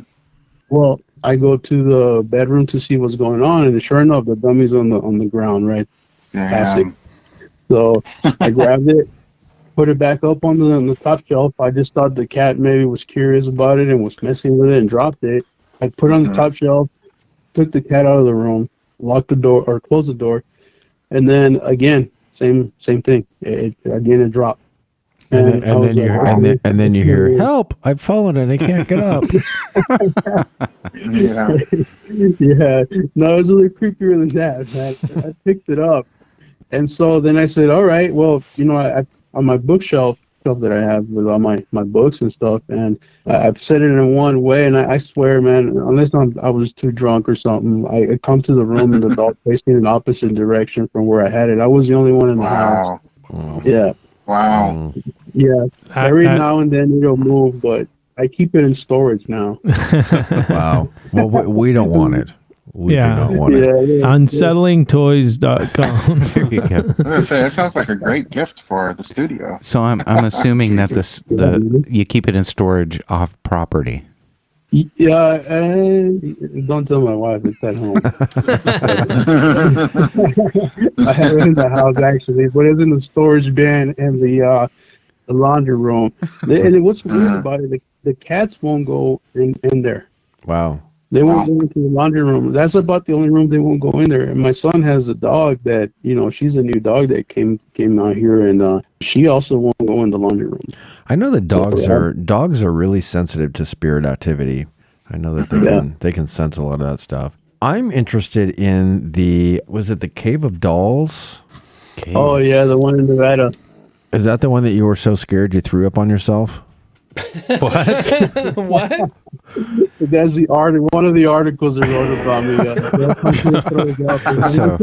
[SPEAKER 8] Well, I go to the bedroom to see what's going on, and sure enough, the dummy's on the ground, right? Classic.
[SPEAKER 4] Damn.
[SPEAKER 8] So I grabbed it, put it back up on the top shelf. I just thought the cat maybe was curious about it and was messing with it and dropped it. I put it on the top shelf, took the cat out of the room, locked the door or closed the door, and then again, same thing. It dropped.
[SPEAKER 2] And then you hear, "Help! I've fallen and I can't get up."
[SPEAKER 4] Yeah.
[SPEAKER 8] Yeah, no, it was a little creepier than that, man. I picked it up, and so then I said, "All right, well, I on my bookshelf that I have with all my books and stuff, and I've set it in one way, and I swear, man, unless I was too drunk or something, I come to the room and the dog facing an opposite direction from where I had it. I was the only one in the house.
[SPEAKER 4] Wow.
[SPEAKER 8] Yeah,
[SPEAKER 4] Wow.
[SPEAKER 8] yeah. Every now and then it'll move, but I keep it in storage now.
[SPEAKER 2] Wow. Well, we don't want it. We do not want it.
[SPEAKER 3] Unsettlingtoys.com.
[SPEAKER 5] There you go.
[SPEAKER 4] I was gonna say, that sounds like a great gift for the studio.
[SPEAKER 5] So I'm assuming that you keep it in storage off property.
[SPEAKER 8] Yeah, and don't tell my wife it's at home. I have it in the house actually, but it's in the storage bin and the laundry room. And what's weird about it, the cats won't go in there.
[SPEAKER 2] Wow.
[SPEAKER 8] They won't go into the laundry room. That's about the only room they won't go in there. And my son has a dog that, she's a new dog that came out here, and she also won't go in the laundry room.
[SPEAKER 2] I know that dogs are really sensitive to spirit activity. I know that they can sense a lot of that stuff. I'm interested in was it the Cave of Dolls?
[SPEAKER 8] Oh yeah, the one in Nevada.
[SPEAKER 2] Is that the one that you were so scared you threw up on yourself?
[SPEAKER 6] What?
[SPEAKER 3] What?
[SPEAKER 8] That's one of the articles they wrote about me.
[SPEAKER 5] So,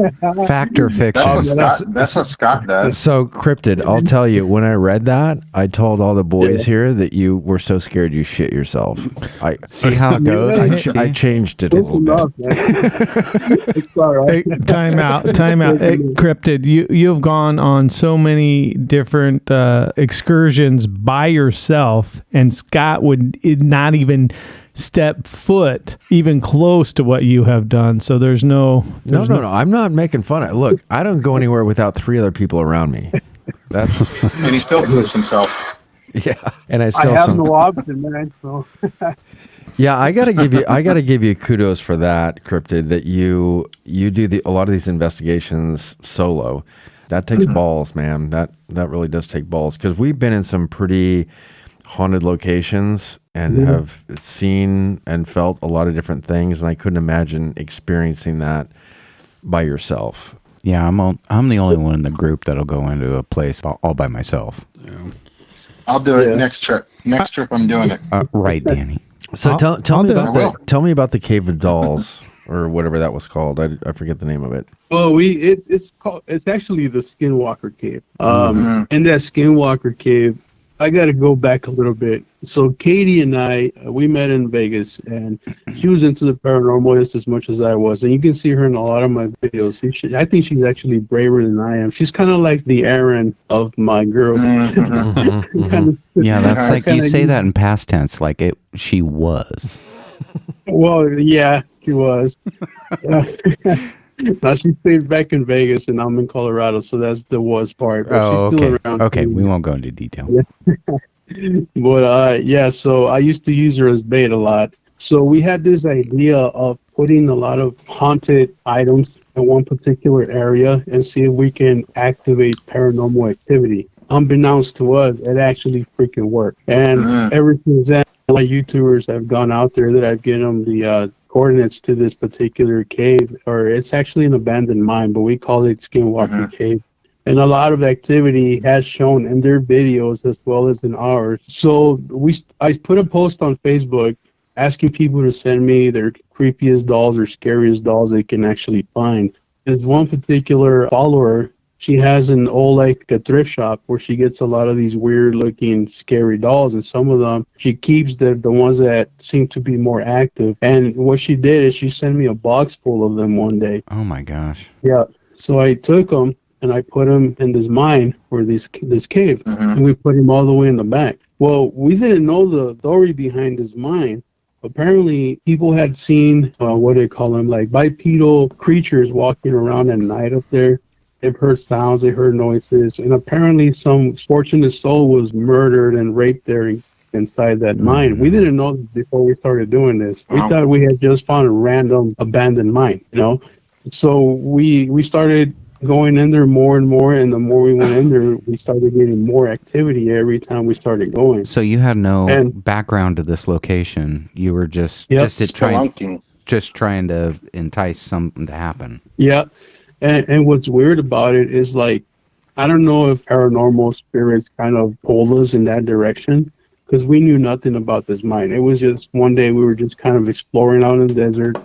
[SPEAKER 5] fact or fiction?
[SPEAKER 4] That's what Scott does.
[SPEAKER 2] So, Cryptid, I'll tell you, when I read that, I told all the boys here that you were so scared you shit yourself. I
[SPEAKER 5] see how it goes.
[SPEAKER 2] I changed it a little bit.
[SPEAKER 8] It's all right.
[SPEAKER 3] Hey, time out. Hey, Cryptid, you've gone on so many different excursions by yourself, and Scott would not even step foot even close to what you have done. So there's no.
[SPEAKER 2] I'm not making fun of it. Look, I don't go anywhere without 3 other people around me.
[SPEAKER 4] And he still proves himself.
[SPEAKER 2] Yeah, and I
[SPEAKER 8] have no option, man. So.
[SPEAKER 2] Yeah, I gotta give you kudos for that, Cryptid. That you do a lot of these investigations solo. That takes balls, man. That really does take balls, because we've been in some pretty haunted locations and have seen and felt a lot of different things, and I couldn't imagine experiencing that by yourself.
[SPEAKER 5] Yeah, I'm the only one in the group that'll go into a place all by myself.
[SPEAKER 6] Yeah.
[SPEAKER 4] I'll do it next trip. Next trip, I'm doing it.
[SPEAKER 5] Right, Danny.
[SPEAKER 2] So tell me about the Cave of Dolls, or whatever that was called. I forget the name of it.
[SPEAKER 8] Well, it's actually the Skinwalker Cave. In that Skinwalker Cave, I got to go back a little bit. So Katie and I, we met in Vegas, and she was into the paranormal just as much as I was. And you can see her in a lot of my videos. I think she's actually braver than I am. She's kind of like the Aaron of my girl.
[SPEAKER 5] Yeah, that's like you say that in past tense, like she was.
[SPEAKER 8] Well, yeah, she was. Now she stayed back in Vegas, and I'm in Colorado, so that's the was part. But she's still around.
[SPEAKER 5] Okay, we won't go into detail.
[SPEAKER 8] But yeah, so I used to use her as bait a lot. So we had this idea of putting a lot of haunted items in one particular area and see if we can activate paranormal activity. Unbeknownst to us, it actually freaking worked. And ever since then, my YouTubers have gone out there that I've given them the coordinates to this particular cave, or it's actually an abandoned mine, but we call it Skinwalker Cave. And a lot of activity has shown in their videos as well as in ours. So I put a post on Facebook asking people to send me their creepiest dolls or scariest dolls they can actually find. There's one particular follower. She has an old, like a thrift shop where she gets a lot of these weird looking scary dolls, and some of them she keeps the ones that seem to be more active. And what she did is she sent me a box full of them one day.
[SPEAKER 5] Oh my gosh.
[SPEAKER 8] Yeah. So I took them and I put him in this mine or this cave, and we put him all the way in the back. Well, we didn't know the story behind this mine. Apparently, people had seen, what do they call them, like bipedal creatures walking around at night up there. They've heard sounds, they heard noises, and apparently some fortunate soul was murdered and raped there inside that mine. We didn't know this before we started doing this. We thought we had just found a random abandoned mine, you know? So we started going in there more and more, and the more we went in there, we started getting more activity every time we started going.
[SPEAKER 5] So you had no background to this location. You were just trying to entice something to happen.
[SPEAKER 8] Yeah. And what's weird about it is, like, I don't know if paranormal spirits kind of pulled us in that direction, because we knew nothing about this mine. It was just one day we were just kind of exploring out in the desert.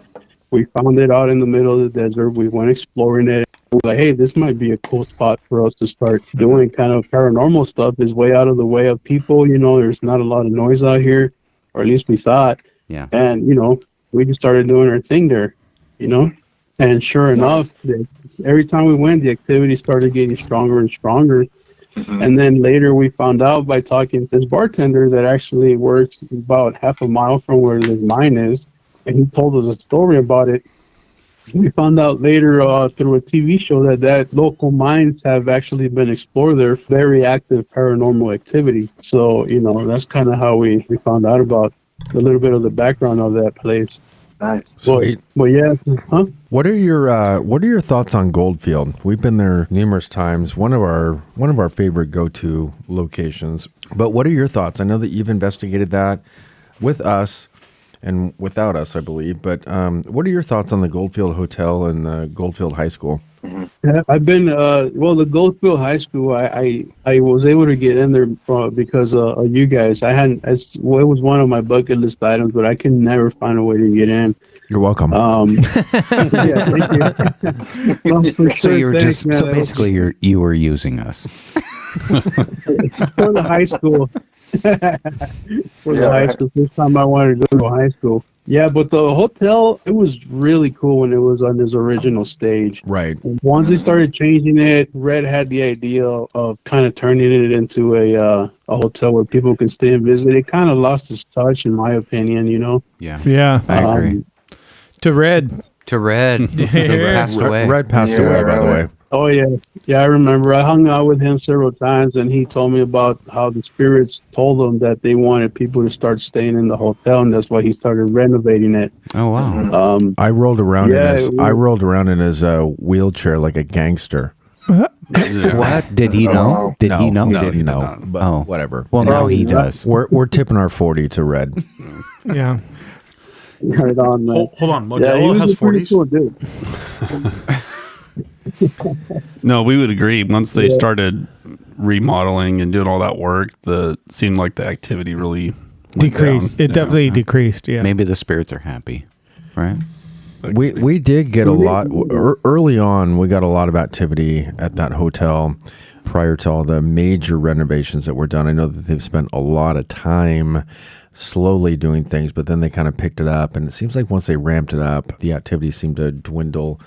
[SPEAKER 8] We found it out in the middle of the desert. We went exploring it. We're like, hey, this might be a cool spot for us to start doing kind of paranormal stuff. Is way out of the way of people. You know, there's not a lot of noise out here, or at least we thought.
[SPEAKER 5] Yeah.
[SPEAKER 8] And, you know, we just started doing our thing there, you know. And sure enough, every time we went, the activity started getting stronger and stronger. And then later we found out by talking to this bartender that actually works about half a mile from where this mine is. And he told us a story about it. We found out later through a TV show that local mines have actually been explored. They're very active paranormal activity. So, you know, that's kind of how we found out about a little bit of the background of that place.
[SPEAKER 4] Nice.
[SPEAKER 2] Sweet.
[SPEAKER 8] Well, yeah. Huh?
[SPEAKER 2] What are your thoughts on Goldfield? We've been there numerous times. One of our favorite go-to locations. But what are your thoughts? I know that you've investigated that with us and without us, I believe. But what are your thoughts on the Goldfield Hotel and the Goldfield High School?
[SPEAKER 8] Yeah, I've been the Goldfield High School. I was able to get in there because of you guys. It was one of my bucket list items, but I can never find a way to get in.
[SPEAKER 2] You're welcome.
[SPEAKER 8] Yeah, thank you. Well,
[SPEAKER 5] So basically, you were using us
[SPEAKER 8] for the high school. High school. This time I wanted to go to high school. Yeah, but the hotel, it was really cool when it was on this original stage.
[SPEAKER 2] Right.
[SPEAKER 8] And once they started changing it, Red had the idea of kind of turning it into a hotel where people can stay and visit. It kind of lost its touch, in my opinion, you know?
[SPEAKER 3] Yeah.
[SPEAKER 5] I agree.
[SPEAKER 3] To Red.
[SPEAKER 5] Who passed away.
[SPEAKER 2] Red passed away, by the way.
[SPEAKER 8] Oh, yeah. Yeah, I remember. I hung out with him several times, and he told me about how the spirits told him that they wanted people to start staying in the hotel, and that's why he started renovating it.
[SPEAKER 5] Oh, wow.
[SPEAKER 2] I rolled around in his wheelchair like a gangster.
[SPEAKER 5] What? Did he know? Did he know?
[SPEAKER 2] He didn't know. But whatever.
[SPEAKER 5] Well, now he does.
[SPEAKER 2] We're tipping our 40 to Red.
[SPEAKER 3] Yeah.
[SPEAKER 8] Right on, man.
[SPEAKER 7] Hold on.
[SPEAKER 8] Yeah, he
[SPEAKER 7] Modelo
[SPEAKER 8] was
[SPEAKER 7] has
[SPEAKER 8] a pretty
[SPEAKER 7] 40s?
[SPEAKER 8] cool dude.
[SPEAKER 6] No, we would agree. Once they started remodeling and doing all that work, seemed like the activity really went
[SPEAKER 3] Decreased.
[SPEAKER 6] down.
[SPEAKER 3] It definitely decreased, yeah.
[SPEAKER 5] Maybe the spirits are happy, right?
[SPEAKER 2] We did get a lot early on. We got a lot of activity at that hotel prior to all the major renovations that were done. I know that they've spent a lot of time slowly doing things, but then they kind of picked it up. And it seems like once they ramped it up, the activity seemed to dwindle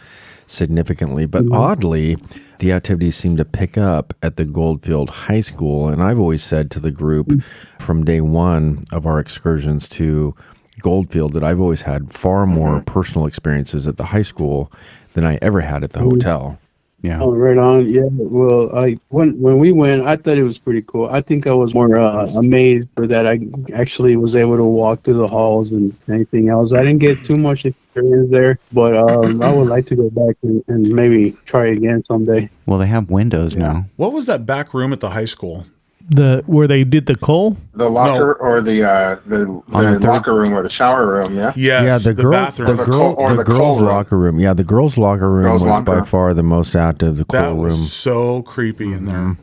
[SPEAKER 2] significantly. But oddly, the activities seemed to pick up at the Goldfield High School. And I've always said to the group from day one of our excursions to Goldfield that I've always had far more personal experiences at the high school than I ever had at the hotel.
[SPEAKER 5] Yeah.
[SPEAKER 8] Oh, right on. Yeah. Well, when we went, I thought it was pretty cool. I think I was more amazed for that. I actually was able to walk through the halls and anything else. I didn't get too much experience there, but I would like to go back and maybe try again someday.
[SPEAKER 5] Well, they have windows now.
[SPEAKER 7] What was that back room at the high school?
[SPEAKER 3] Where they did the coal?
[SPEAKER 4] The locker or the locker room or the shower room, yeah?
[SPEAKER 7] Yes,
[SPEAKER 2] Yeah, the
[SPEAKER 7] bathroom.
[SPEAKER 2] girls'
[SPEAKER 4] coal room.
[SPEAKER 2] locker room. Yeah, the girls' locker room
[SPEAKER 4] Girls'
[SPEAKER 2] was
[SPEAKER 4] locker
[SPEAKER 2] by
[SPEAKER 4] room.
[SPEAKER 2] far the most active. The
[SPEAKER 7] That
[SPEAKER 2] coal
[SPEAKER 7] was
[SPEAKER 2] room.
[SPEAKER 7] so creepy in there.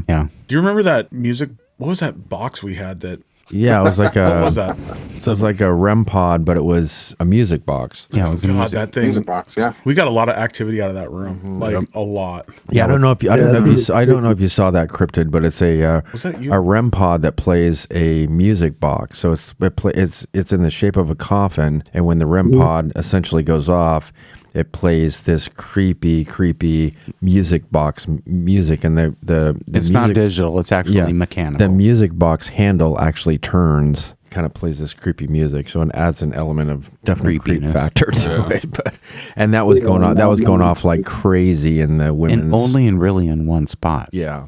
[SPEAKER 5] Yeah.
[SPEAKER 7] Do you remember that music? What was that box we had that?
[SPEAKER 2] Yeah, it was like
[SPEAKER 7] What was
[SPEAKER 2] a
[SPEAKER 7] that?
[SPEAKER 2] so it was like a REM pod, but it was a music box.
[SPEAKER 5] Yeah, it was
[SPEAKER 7] God, that thing.
[SPEAKER 4] Music box, yeah.
[SPEAKER 7] We got a lot of activity out of that room, like a lot.
[SPEAKER 2] Yeah, I don't know if you saw that Cryptid, but it's
[SPEAKER 7] Was that you?
[SPEAKER 2] a REM pod that plays a music box. So it's in the shape of a coffin, and when the REM pod essentially goes off, it plays this creepy music box music, and the
[SPEAKER 5] It's
[SPEAKER 2] music,
[SPEAKER 5] not digital. It's actually mechanical.
[SPEAKER 2] The music box handle actually turns, kind of plays this creepy music, so it adds an element of definite creep
[SPEAKER 5] Creepiness.
[SPEAKER 2] factor to it. And that was going on. That was going off like crazy in the women's.
[SPEAKER 5] and only in one spot.
[SPEAKER 2] Yeah.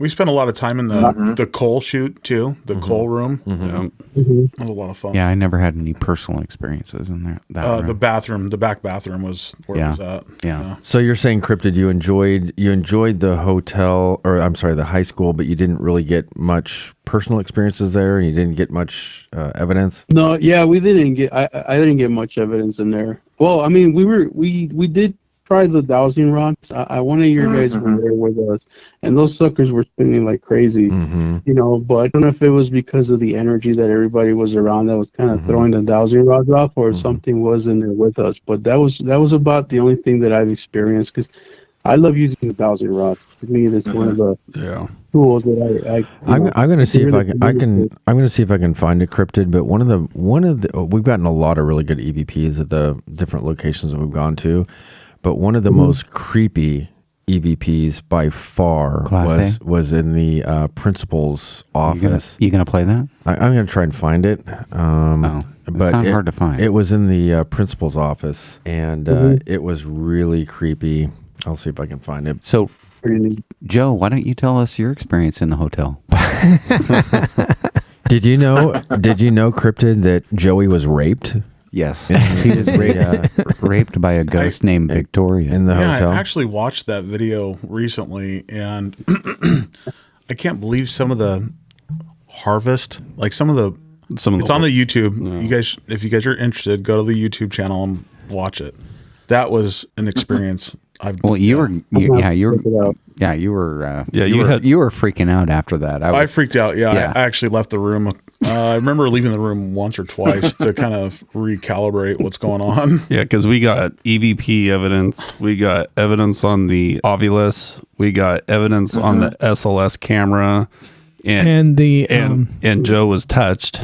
[SPEAKER 7] We spent a lot of time in the coal chute too, the coal room.
[SPEAKER 6] Yeah.
[SPEAKER 7] That was a lot of fun.
[SPEAKER 5] Yeah, I never had any personal experiences in there. That
[SPEAKER 7] The
[SPEAKER 5] room.
[SPEAKER 7] bathroom, the back bathroom was where it was at.
[SPEAKER 5] Yeah.
[SPEAKER 2] So you're saying, Cryptid, you enjoyed the hotel, or I'm sorry, the high school, but you didn't really get much personal experiences there, and you didn't get much evidence.
[SPEAKER 8] No, yeah, we didn't get. I didn't get much evidence in there. Well, I mean, we did try the dowsing rods. One of your guys were there with us, and those suckers were spinning like crazy. You know, but I don't know if it was because of the energy that everybody was around that was kind of throwing the dowsing rods off, or if something was in there with us. But that was about the only thing that I've experienced, because I love using the dowsing rods. To me, that's one of the tools that
[SPEAKER 2] I'm going to see if I'm going to see if I can find it, Cryptid. But one of the we've gotten a lot of really good EVPs at the different locations that we've gone to. But one of the most creepy EVPs by far
[SPEAKER 5] Class
[SPEAKER 2] was in the principal's office.
[SPEAKER 5] You gonna play that?
[SPEAKER 2] I'm going to try and find it.
[SPEAKER 5] It's
[SPEAKER 2] But
[SPEAKER 5] not hard to find.
[SPEAKER 2] It was in the principal's office, and it was really creepy. I'll see if I can find it.
[SPEAKER 5] So, Joe, why don't you tell us your experience in the hotel?
[SPEAKER 2] Did you know, Cryptid, that Joey was raped?
[SPEAKER 5] Yes, he was raped by a ghost named Victoria
[SPEAKER 2] in the hotel.
[SPEAKER 7] I actually watched that video recently, and I can't believe some of the harvest, like it's on the YouTube. You guys, if you guys are interested, go to the YouTube channel and watch it. That was an experience.
[SPEAKER 5] You were freaking out after that.
[SPEAKER 7] I freaked out. Yeah. I actually left the room. I remember leaving the room once or twice to kind of recalibrate what's going on.
[SPEAKER 6] Yeah, because we got EVP evidence. We got evidence on the Ovilus. We got evidence on the SLS camera. And Joe was touched.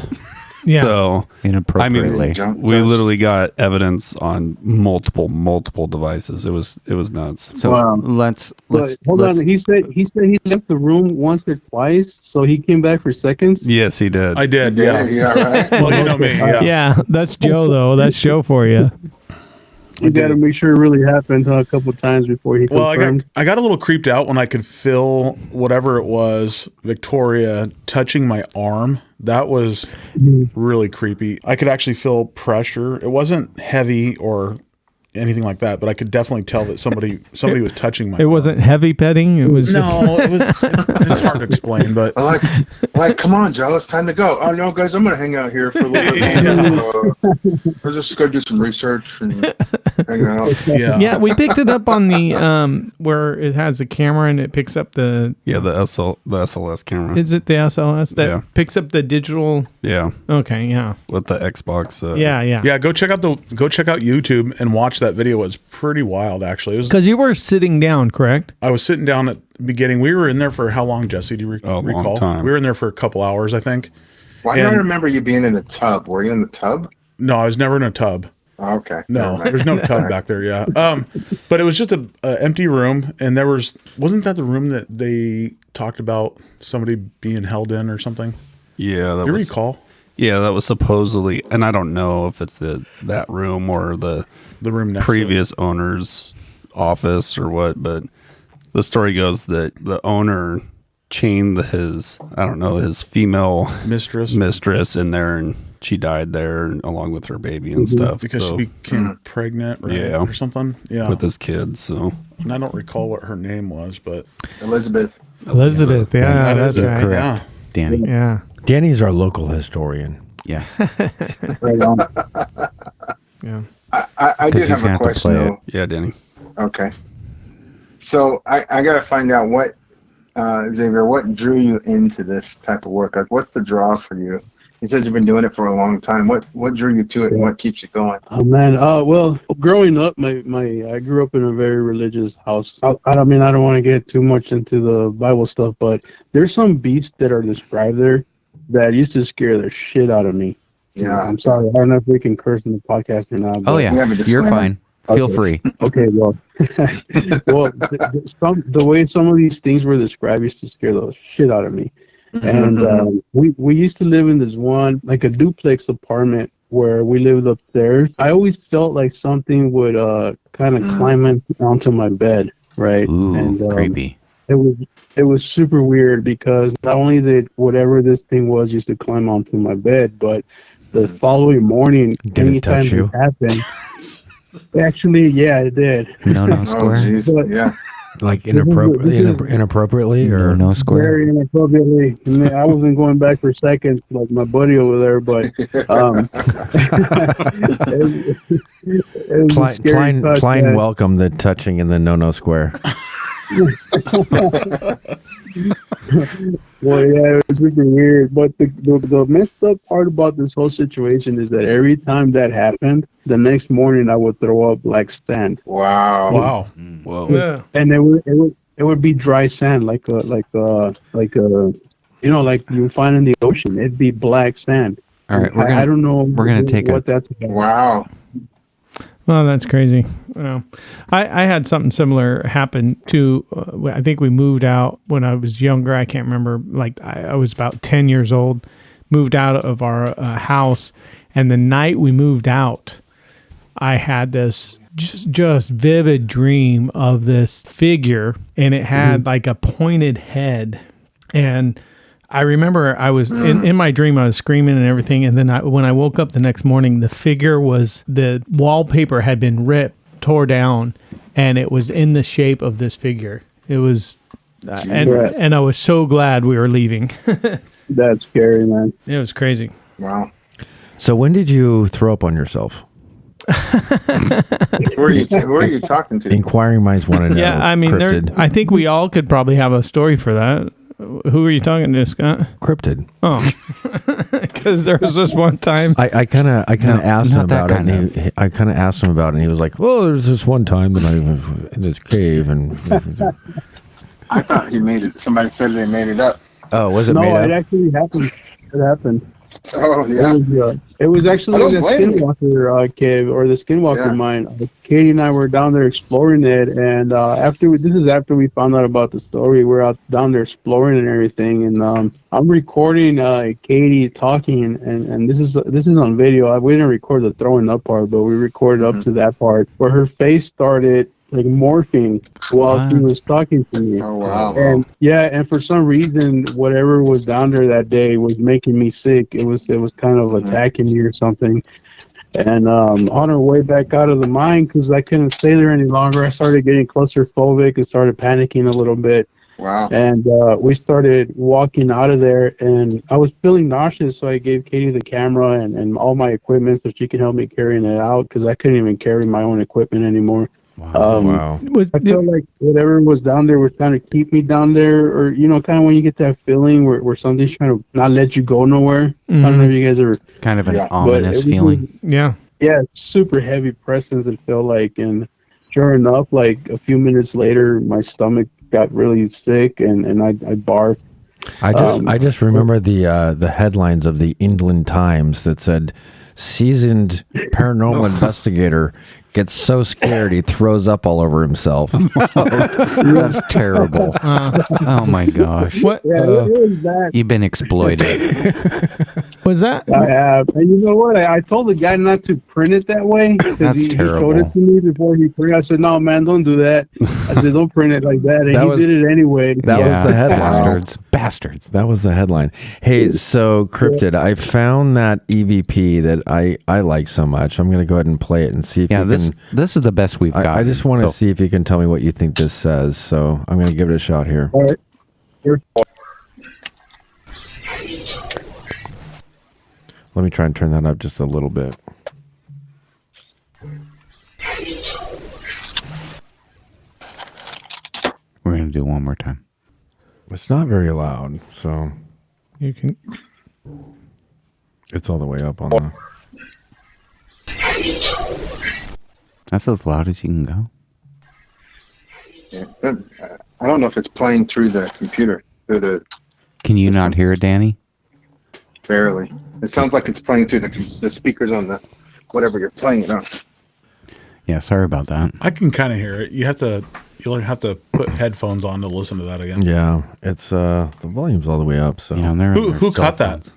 [SPEAKER 3] Yeah.
[SPEAKER 6] So
[SPEAKER 5] inappropriately.
[SPEAKER 6] We literally got evidence on multiple devices. It was nuts.
[SPEAKER 5] So let's
[SPEAKER 8] hold on. He said he left the room once or twice, so he came back for seconds.
[SPEAKER 6] Yes, he did.
[SPEAKER 7] I did. Yeah. Right. Well, you know me.
[SPEAKER 3] Yeah, that's Joe though. That's Joe for you.
[SPEAKER 8] You got to make sure it really happened a couple times before he confirmed.
[SPEAKER 7] I got a little creeped out when I could feel whatever it was, Victoria, touching my arm. That was really creepy. I could actually feel pressure. It wasn't heavy or anything like that, but I could definitely tell that somebody was touching my arm.
[SPEAKER 3] It wasn't heavy petting. It was
[SPEAKER 7] it's hard to explain, but
[SPEAKER 4] like, come on, Joe, it's time to go. Oh no, guys, I'm gonna hang out here for a little bit. We're just gonna do some research and hang out.
[SPEAKER 3] Yeah, we picked it up on the where it has the camera and it picks up the
[SPEAKER 6] the SLS camera.
[SPEAKER 3] Is it the SLS that picks up the digital?
[SPEAKER 6] Yeah.
[SPEAKER 3] Okay. Yeah.
[SPEAKER 6] With the Xbox.
[SPEAKER 3] Yeah.
[SPEAKER 7] Go check out YouTube and watch that video. It was pretty wild, actually.
[SPEAKER 3] Because you were sitting down, correct?
[SPEAKER 7] I was sitting down at the beginning. We were in there for how long, Jesse? Do you recall?
[SPEAKER 6] Long time.
[SPEAKER 7] We were in there for a couple hours, I think.
[SPEAKER 4] Why do I remember you being in the tub? Were you in the tub?
[SPEAKER 7] No, I was never in a tub.
[SPEAKER 4] Oh, okay.
[SPEAKER 7] No, there's no tub back there. Yeah. But it was just an empty room, and wasn't that the room that they talked about somebody being held in or something?
[SPEAKER 6] Yeah.
[SPEAKER 7] Do you recall?
[SPEAKER 6] Yeah, that was supposedly, and I don't know if it's that room or the
[SPEAKER 7] room next
[SPEAKER 6] previous owner's office or what, but the story goes that the owner chained his female mistress in there, and she died there along with her baby and stuff
[SPEAKER 7] because she became pregnant, right? or something. Yeah,
[SPEAKER 6] with his kids. So,
[SPEAKER 7] and I don't recall what her name was, but
[SPEAKER 4] Elizabeth.
[SPEAKER 3] Yeah, that's right.
[SPEAKER 5] Correct.
[SPEAKER 7] Yeah.
[SPEAKER 5] Danny.
[SPEAKER 3] Yeah.
[SPEAKER 2] Danny's our local historian.
[SPEAKER 5] Yeah.
[SPEAKER 8] Right on.
[SPEAKER 3] Yeah.
[SPEAKER 4] I did have a question though.
[SPEAKER 6] Yeah, Danny.
[SPEAKER 4] Okay. So I got to find out what, Xavier, what drew you into this type of work? Like, what's the draw for you? You said you've been doing it for a long time. What drew you to it, and what keeps you going?
[SPEAKER 8] Oh man, well, growing up, I grew up in a very religious house. I mean, I don't want to get too much into the Bible stuff, but there's some beasts that are described there that used to scare the shit out of me.
[SPEAKER 4] Yeah.
[SPEAKER 8] I'm sorry. I don't know if we can curse in the podcast or not.
[SPEAKER 5] Oh yeah, you're fine. Feel free.
[SPEAKER 8] Okay, well, the way some of these things were described used to scare the shit out of me. And we used to live in this one, like a duplex apartment where we lived upstairs. I always felt like something would kind of climb onto my bed, right?
[SPEAKER 5] Ooh,
[SPEAKER 8] and
[SPEAKER 5] creepy.
[SPEAKER 8] It was super weird because not only did whatever this thing was used to climb onto my bed, but the following morning, anytime it happened, actually, yeah, it did.
[SPEAKER 5] No square.
[SPEAKER 4] But,
[SPEAKER 8] yeah.
[SPEAKER 2] Like inappropriately or
[SPEAKER 5] no square?
[SPEAKER 8] Very inappropriately. I mean, I wasn't going back for seconds like my buddy over there, but
[SPEAKER 2] Klein welcomed the touching in the no square.
[SPEAKER 8] Well, yeah, it was super weird. But the messed up part about this whole situation is that every time that happened, the next morning I would throw up like sand.
[SPEAKER 4] Wow.
[SPEAKER 6] Whoa.
[SPEAKER 3] Yeah.
[SPEAKER 8] And it would be dry sand, like a like you find in the ocean. It'd be black sand.
[SPEAKER 5] All right,
[SPEAKER 8] I don't know.
[SPEAKER 5] We're gonna take
[SPEAKER 8] what that's about.
[SPEAKER 4] Wow.
[SPEAKER 3] Well, that's crazy. Well, I had something similar happen to, I think we moved out when I was younger. I can't remember. Like I was about 10 years old, moved out of our house. And the night we moved out, I had this just vivid dream of this figure, and it had like a pointed head. And I remember I was in my dream, I was screaming and everything. And then when I woke up the next morning, the wallpaper had been ripped, tore down, and it was in the shape of this figure. It was, and I was so glad we were leaving.
[SPEAKER 8] That's scary, man.
[SPEAKER 3] It was crazy.
[SPEAKER 4] Wow.
[SPEAKER 2] So when did you throw up on yourself?
[SPEAKER 4] Who are you talking to?
[SPEAKER 2] Inquiring minds want to know.
[SPEAKER 3] Yeah, I mean, I think we all could probably have a story for that. Who are you talking to, Scott?
[SPEAKER 2] Cryptid.
[SPEAKER 3] Oh, because there was this one time.
[SPEAKER 2] I kind of asked him about it. And I kind of asked him about it, and he was like, "Well, there's this one time that I was in this cave, and
[SPEAKER 4] I thought he made it. Somebody said they made it up.
[SPEAKER 2] Oh, was it
[SPEAKER 8] no,
[SPEAKER 2] made up?
[SPEAKER 8] No, it actually happened. It happened.
[SPEAKER 4] Oh yeah.
[SPEAKER 8] It was actually the Skinwalker cave or the Skinwalker mine. Katie and I were down there exploring it, and after we found out about the story, we're out down there exploring and everything. And I'm recording Katie talking, and this is on video. We didn't record the throwing up part, but we recorded up to that part where her face started like morphing while she was talking to me.
[SPEAKER 4] Oh wow!
[SPEAKER 8] And and for some reason, whatever was down there that day was making me sick. It was kind of attacking me or something. And on our way back out of the mine, because I couldn't stay there any longer, I started getting claustrophobic and started panicking a little bit.
[SPEAKER 4] Wow!
[SPEAKER 8] And we started walking out of there, and I was feeling nauseous, so I gave Katie the camera and all my equipment so she could help me carrying it out because I couldn't even carry my own equipment anymore.
[SPEAKER 2] Wow.
[SPEAKER 8] I felt like whatever was down there was trying to keep me down there, or kind of when you get that feeling where something's trying to not let you go nowhere. I don't know if you guys ever
[SPEAKER 5] kind of an ominous feeling.
[SPEAKER 3] Yeah,
[SPEAKER 8] super heavy presence. It felt like, and sure enough, like a few minutes later, my stomach got really sick, and I barfed.
[SPEAKER 2] I just remember the headlines of the England Times that said, "Seasoned paranormal investigator gets so scared he throws up all over himself."
[SPEAKER 5] That's terrible. Oh my gosh!
[SPEAKER 3] What?
[SPEAKER 8] Yeah, it was that.
[SPEAKER 5] You've been exploited.
[SPEAKER 3] Was that?
[SPEAKER 8] I have, and you know what? I told the guy not to print it that way because he showed it to me before he printed. I said, "No, man, don't do that." I said, "Don't print it like that," and he did it anyway.
[SPEAKER 2] That was the headline.
[SPEAKER 5] Bastards.
[SPEAKER 2] That was the headline. Hey, so Cryptid, I found that EVP that I like so much. I'm going to go ahead and play it and see if you can.
[SPEAKER 5] This is the best we've got.
[SPEAKER 2] I just want to see if you can tell me what you think this says. So I'm going to give it a shot here.
[SPEAKER 8] All right. Sure.
[SPEAKER 2] Let me try and turn that up just a little bit.
[SPEAKER 5] We're going to do it one more time.
[SPEAKER 2] It's not very loud, so
[SPEAKER 3] You can.
[SPEAKER 2] it's all the way up on the.
[SPEAKER 5] That's as loud as you can go.
[SPEAKER 4] Yeah. I don't know if it's playing through the computer, through the.
[SPEAKER 5] Can you not hear it, Danny?
[SPEAKER 4] Barely. It sounds like it's playing through the speakers on the whatever you're playing it on.
[SPEAKER 5] Yeah, sorry about that.
[SPEAKER 7] I can kind of hear it. You'll have to put headphones on to listen to that again.
[SPEAKER 2] Yeah, it's the volume's all the way up. So
[SPEAKER 5] Yeah,
[SPEAKER 7] Who cut that?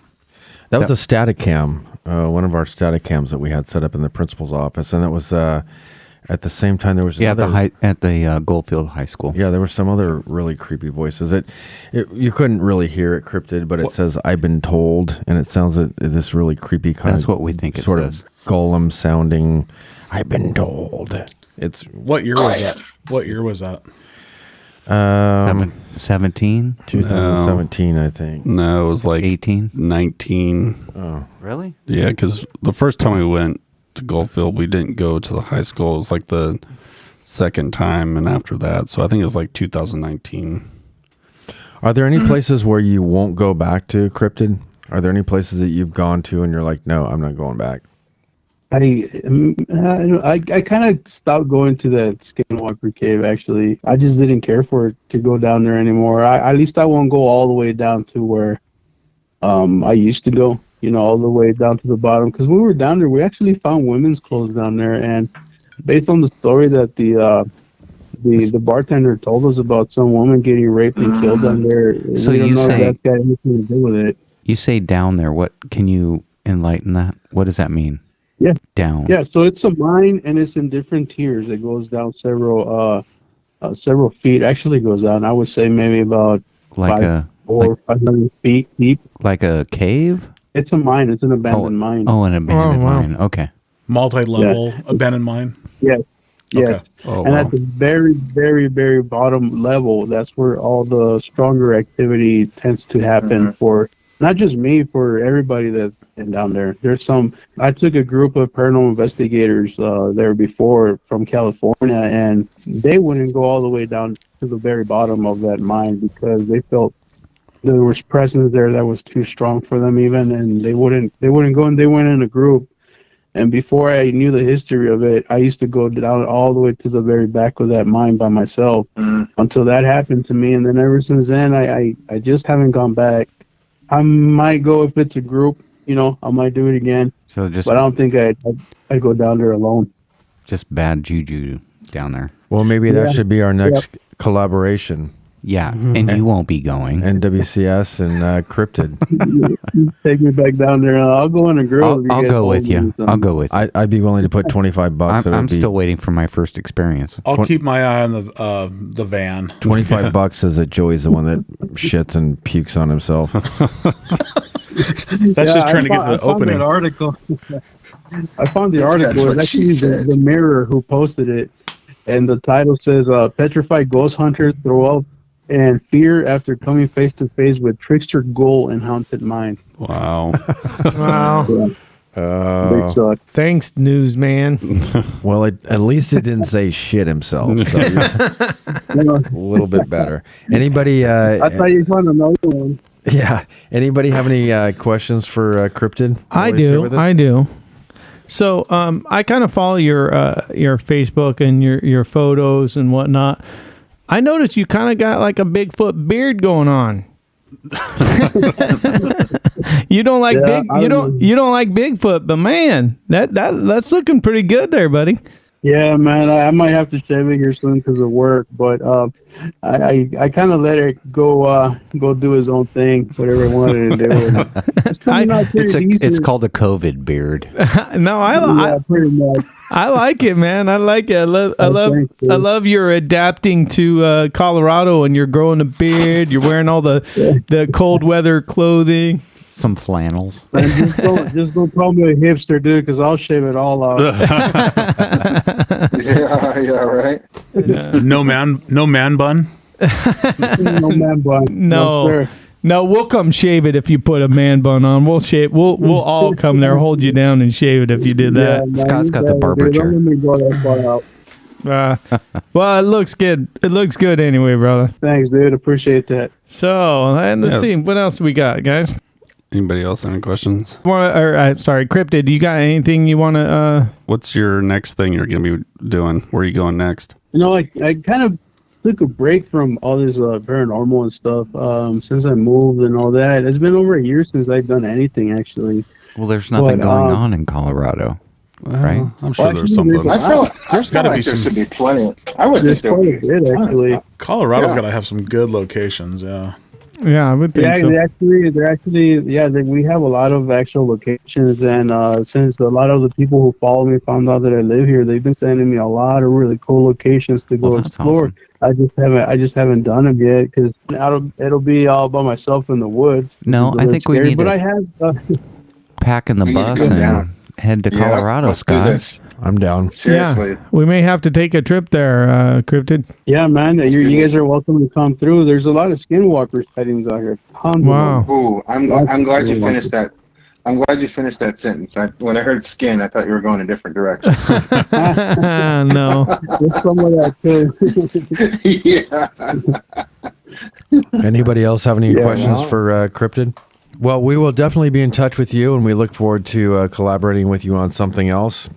[SPEAKER 2] that was a static cam, one of our static cams that we had set up in the principal's office, and it was at the same time there was
[SPEAKER 5] Yeah,
[SPEAKER 2] another,
[SPEAKER 5] at the Goldfield High School.
[SPEAKER 2] yeah, there were some other really creepy voices. It you couldn't really hear it cryptid, but it says "I've been told," and it sounds like this really creepy kind
[SPEAKER 5] That's
[SPEAKER 2] of
[SPEAKER 5] what we think it
[SPEAKER 2] sort
[SPEAKER 5] says.
[SPEAKER 2] of golem sounding. I've been told. It's
[SPEAKER 7] What year was that? What year was that?
[SPEAKER 5] 17?
[SPEAKER 2] 2017, I think.
[SPEAKER 6] No, it was like
[SPEAKER 5] 18?
[SPEAKER 6] 19.
[SPEAKER 5] Really?
[SPEAKER 6] Yeah, because the first time we went to Goldfield, we didn't go to the high school. It was like the second time, and after that, so I think it was like 2019.
[SPEAKER 2] Are there any places where you won't go back to cryptid? Are there any places that you've gone to and you're like, no, I'm not going back?
[SPEAKER 8] I kind of stopped going to that Skinwalker Cave. Actually, I just didn't care for it to go down there anymore. At least I won't go all the way down to where I used to go. You know, all the way down to the bottom. Because when we were down there, we actually found women's clothes down there, and based on the story that the bartender told us about some woman getting raped and killed down there,
[SPEAKER 5] So
[SPEAKER 8] we don't
[SPEAKER 5] you
[SPEAKER 8] know
[SPEAKER 5] say-
[SPEAKER 8] if that's got anything to do with it.
[SPEAKER 5] You say down there. What can you enlighten that? What does that mean?
[SPEAKER 8] Yeah.
[SPEAKER 5] Down.
[SPEAKER 8] Yeah, so it's a mine, and it's in different tiers. It goes down several feet. Actually, goes down. I would say maybe about
[SPEAKER 5] Like
[SPEAKER 8] 500 feet deep.
[SPEAKER 5] like a cave?
[SPEAKER 8] It's a mine. It's an abandoned mine.
[SPEAKER 5] Oh, an abandoned
[SPEAKER 3] Oh, wow.
[SPEAKER 5] mine. Okay.
[SPEAKER 7] Multi-level abandoned mine.
[SPEAKER 8] Yes. Yes.
[SPEAKER 7] Okay.
[SPEAKER 6] Oh,
[SPEAKER 8] And
[SPEAKER 6] wow.
[SPEAKER 8] at the very, very, very bottom level, that's where all the stronger activity tends to happen for not just me, for everybody that's been down there. I took a group of paranormal investigators there before from California, and they wouldn't go all the way down to the very bottom of that mine because they felt there was presence there that was too strong for them even, and they wouldn't go, and they went in a group. And before I knew the history of it, I used to go down all the way to the very back of that mine by myself until that happened to me. And then ever since then, I just haven't gone back. I might go if it's a group, you know, I might do it again.
[SPEAKER 5] So just
[SPEAKER 8] But I don't think I'd go down there alone.
[SPEAKER 5] just bad juju down there.
[SPEAKER 2] Well, maybe that
[SPEAKER 8] Yeah.
[SPEAKER 2] should be our next collaboration.
[SPEAKER 5] Yeah, and you won't be going.
[SPEAKER 2] NWCS and Cryptid.
[SPEAKER 8] Take me back down there. I'll go in a group.
[SPEAKER 5] I'll go with you. I'll go with you.
[SPEAKER 2] I'd be willing to put $25.
[SPEAKER 5] I'm still waiting for my first experience.
[SPEAKER 7] I'll keep my eye on the van.
[SPEAKER 2] $25 says that Joey's the one that shits and pukes on himself.
[SPEAKER 7] That's just trying to get the opening.
[SPEAKER 8] That article. I found the
[SPEAKER 4] That's
[SPEAKER 8] article.
[SPEAKER 4] what
[SPEAKER 8] It's
[SPEAKER 4] she
[SPEAKER 8] actually
[SPEAKER 4] said.
[SPEAKER 8] the Mirror who posted it, and the title says "Petrified Ghost Hunters Throw Up and Fear After Coming Face to Face with Trickster Ghoul and Haunted Mine."
[SPEAKER 6] Wow.
[SPEAKER 3] Wow.
[SPEAKER 8] They suck.
[SPEAKER 3] Thanks, newsman.
[SPEAKER 2] Well, at least it didn't say shit himself. So you're a little bit better. Anybody?
[SPEAKER 8] I thought you found another one.
[SPEAKER 2] Yeah. Anybody have any questions for Cryptid?
[SPEAKER 3] I
[SPEAKER 2] Always here
[SPEAKER 3] do.
[SPEAKER 2] with us?
[SPEAKER 3] I do. So I kind of follow your Facebook and your photos and whatnot. I noticed you kind of got like a Bigfoot beard going on. You don't like you don't like Bigfoot, but man, that's looking pretty good there, buddy.
[SPEAKER 8] Yeah, man, I might have to shave it here soon because of work, but I kind of let it go do his own thing, whatever he wanted to do. It's coming out pretty decent.
[SPEAKER 5] It's called a COVID beard.
[SPEAKER 3] No,
[SPEAKER 8] Yeah, pretty much.
[SPEAKER 3] I like it, man. I like it. I
[SPEAKER 8] thanks, dude.
[SPEAKER 3] love your adapting to Colorado, and you're growing a beard. You're wearing all the cold weather clothing.
[SPEAKER 5] Some flannels.
[SPEAKER 8] Man, just don't call me a hipster, dude, because I'll shave it all off.
[SPEAKER 4] Yeah, right.
[SPEAKER 7] No man bun.
[SPEAKER 8] No man bun.
[SPEAKER 3] No,
[SPEAKER 8] sir.
[SPEAKER 3] no, we'll come shave it if you put a man bun on. We'll shave. We'll all come there, hold you down, and shave it if you did
[SPEAKER 8] Yeah,
[SPEAKER 3] that.
[SPEAKER 8] man,
[SPEAKER 5] Scott's got the
[SPEAKER 8] dude,
[SPEAKER 5] barber
[SPEAKER 8] don't
[SPEAKER 5] chair.
[SPEAKER 8] let me go that far out.
[SPEAKER 3] Well, it looks good. It looks good anyway, brother.
[SPEAKER 8] Thanks, dude. Appreciate that.
[SPEAKER 3] So, and let's
[SPEAKER 6] Yeah.
[SPEAKER 3] see what else we got, guys.
[SPEAKER 6] Anybody else have any questions?
[SPEAKER 3] Sorry, Cryptid. You got anything you want to?
[SPEAKER 6] What's your next thing you're going to be doing? Where are you going next?
[SPEAKER 8] You know, I kind of took a break from all this paranormal and stuff since I moved and all that. It's been over a year since I've done anything, actually.
[SPEAKER 5] Well, there's nothing
[SPEAKER 8] But,
[SPEAKER 5] going on in Colorado. right?
[SPEAKER 6] I'm sure there's
[SPEAKER 8] actually,
[SPEAKER 6] something.
[SPEAKER 4] I feel
[SPEAKER 7] There's gotta be
[SPEAKER 4] there
[SPEAKER 7] some-
[SPEAKER 4] should be plenty. I would
[SPEAKER 8] There's
[SPEAKER 4] think there
[SPEAKER 8] quite
[SPEAKER 4] would
[SPEAKER 8] a
[SPEAKER 4] be.
[SPEAKER 8] bit, actually.
[SPEAKER 7] Colorado's
[SPEAKER 4] Yeah.
[SPEAKER 7] got to have some good locations. Yeah.
[SPEAKER 3] Yeah, I would think
[SPEAKER 8] Yeah,
[SPEAKER 3] so.
[SPEAKER 8] we have a lot of actual locations, and since a lot of the people who follow me found out that I live here, they've been sending me a lot of really cool locations to go
[SPEAKER 5] Well, that's
[SPEAKER 8] explore.
[SPEAKER 5] awesome.
[SPEAKER 8] I just haven't done them yet because it'll be all by myself in the woods.
[SPEAKER 5] No,
[SPEAKER 8] It's a
[SPEAKER 5] I
[SPEAKER 8] bit
[SPEAKER 5] think we
[SPEAKER 8] scary,
[SPEAKER 5] need
[SPEAKER 8] but
[SPEAKER 5] to-
[SPEAKER 8] I have.
[SPEAKER 5] Pack in the
[SPEAKER 4] We need to
[SPEAKER 5] bus
[SPEAKER 4] go
[SPEAKER 5] and
[SPEAKER 4] down.
[SPEAKER 5] head to
[SPEAKER 4] Yeah,
[SPEAKER 5] Colorado,
[SPEAKER 4] let's do
[SPEAKER 5] Scott.
[SPEAKER 4] this.
[SPEAKER 2] I'm down.
[SPEAKER 4] Seriously.
[SPEAKER 3] Yeah, we may have to take a trip there, Cryptid.
[SPEAKER 8] Yeah, man, you guys are welcome to come through. There's a lot of skinwalker sightings out here. Tons of
[SPEAKER 3] Wow.
[SPEAKER 8] them.
[SPEAKER 4] Ooh, I'm glad you finished that. I'm glad you finished that sentence. When I heard skin, I thought you were going a different direction.
[SPEAKER 3] No.
[SPEAKER 8] There's some of that too.
[SPEAKER 4] Yeah.
[SPEAKER 2] Anybody else have any
[SPEAKER 8] Yeah,
[SPEAKER 2] questions
[SPEAKER 8] no.
[SPEAKER 2] for Cryptid? Well, we will definitely be in touch with you, and we look forward to collaborating with you on something else.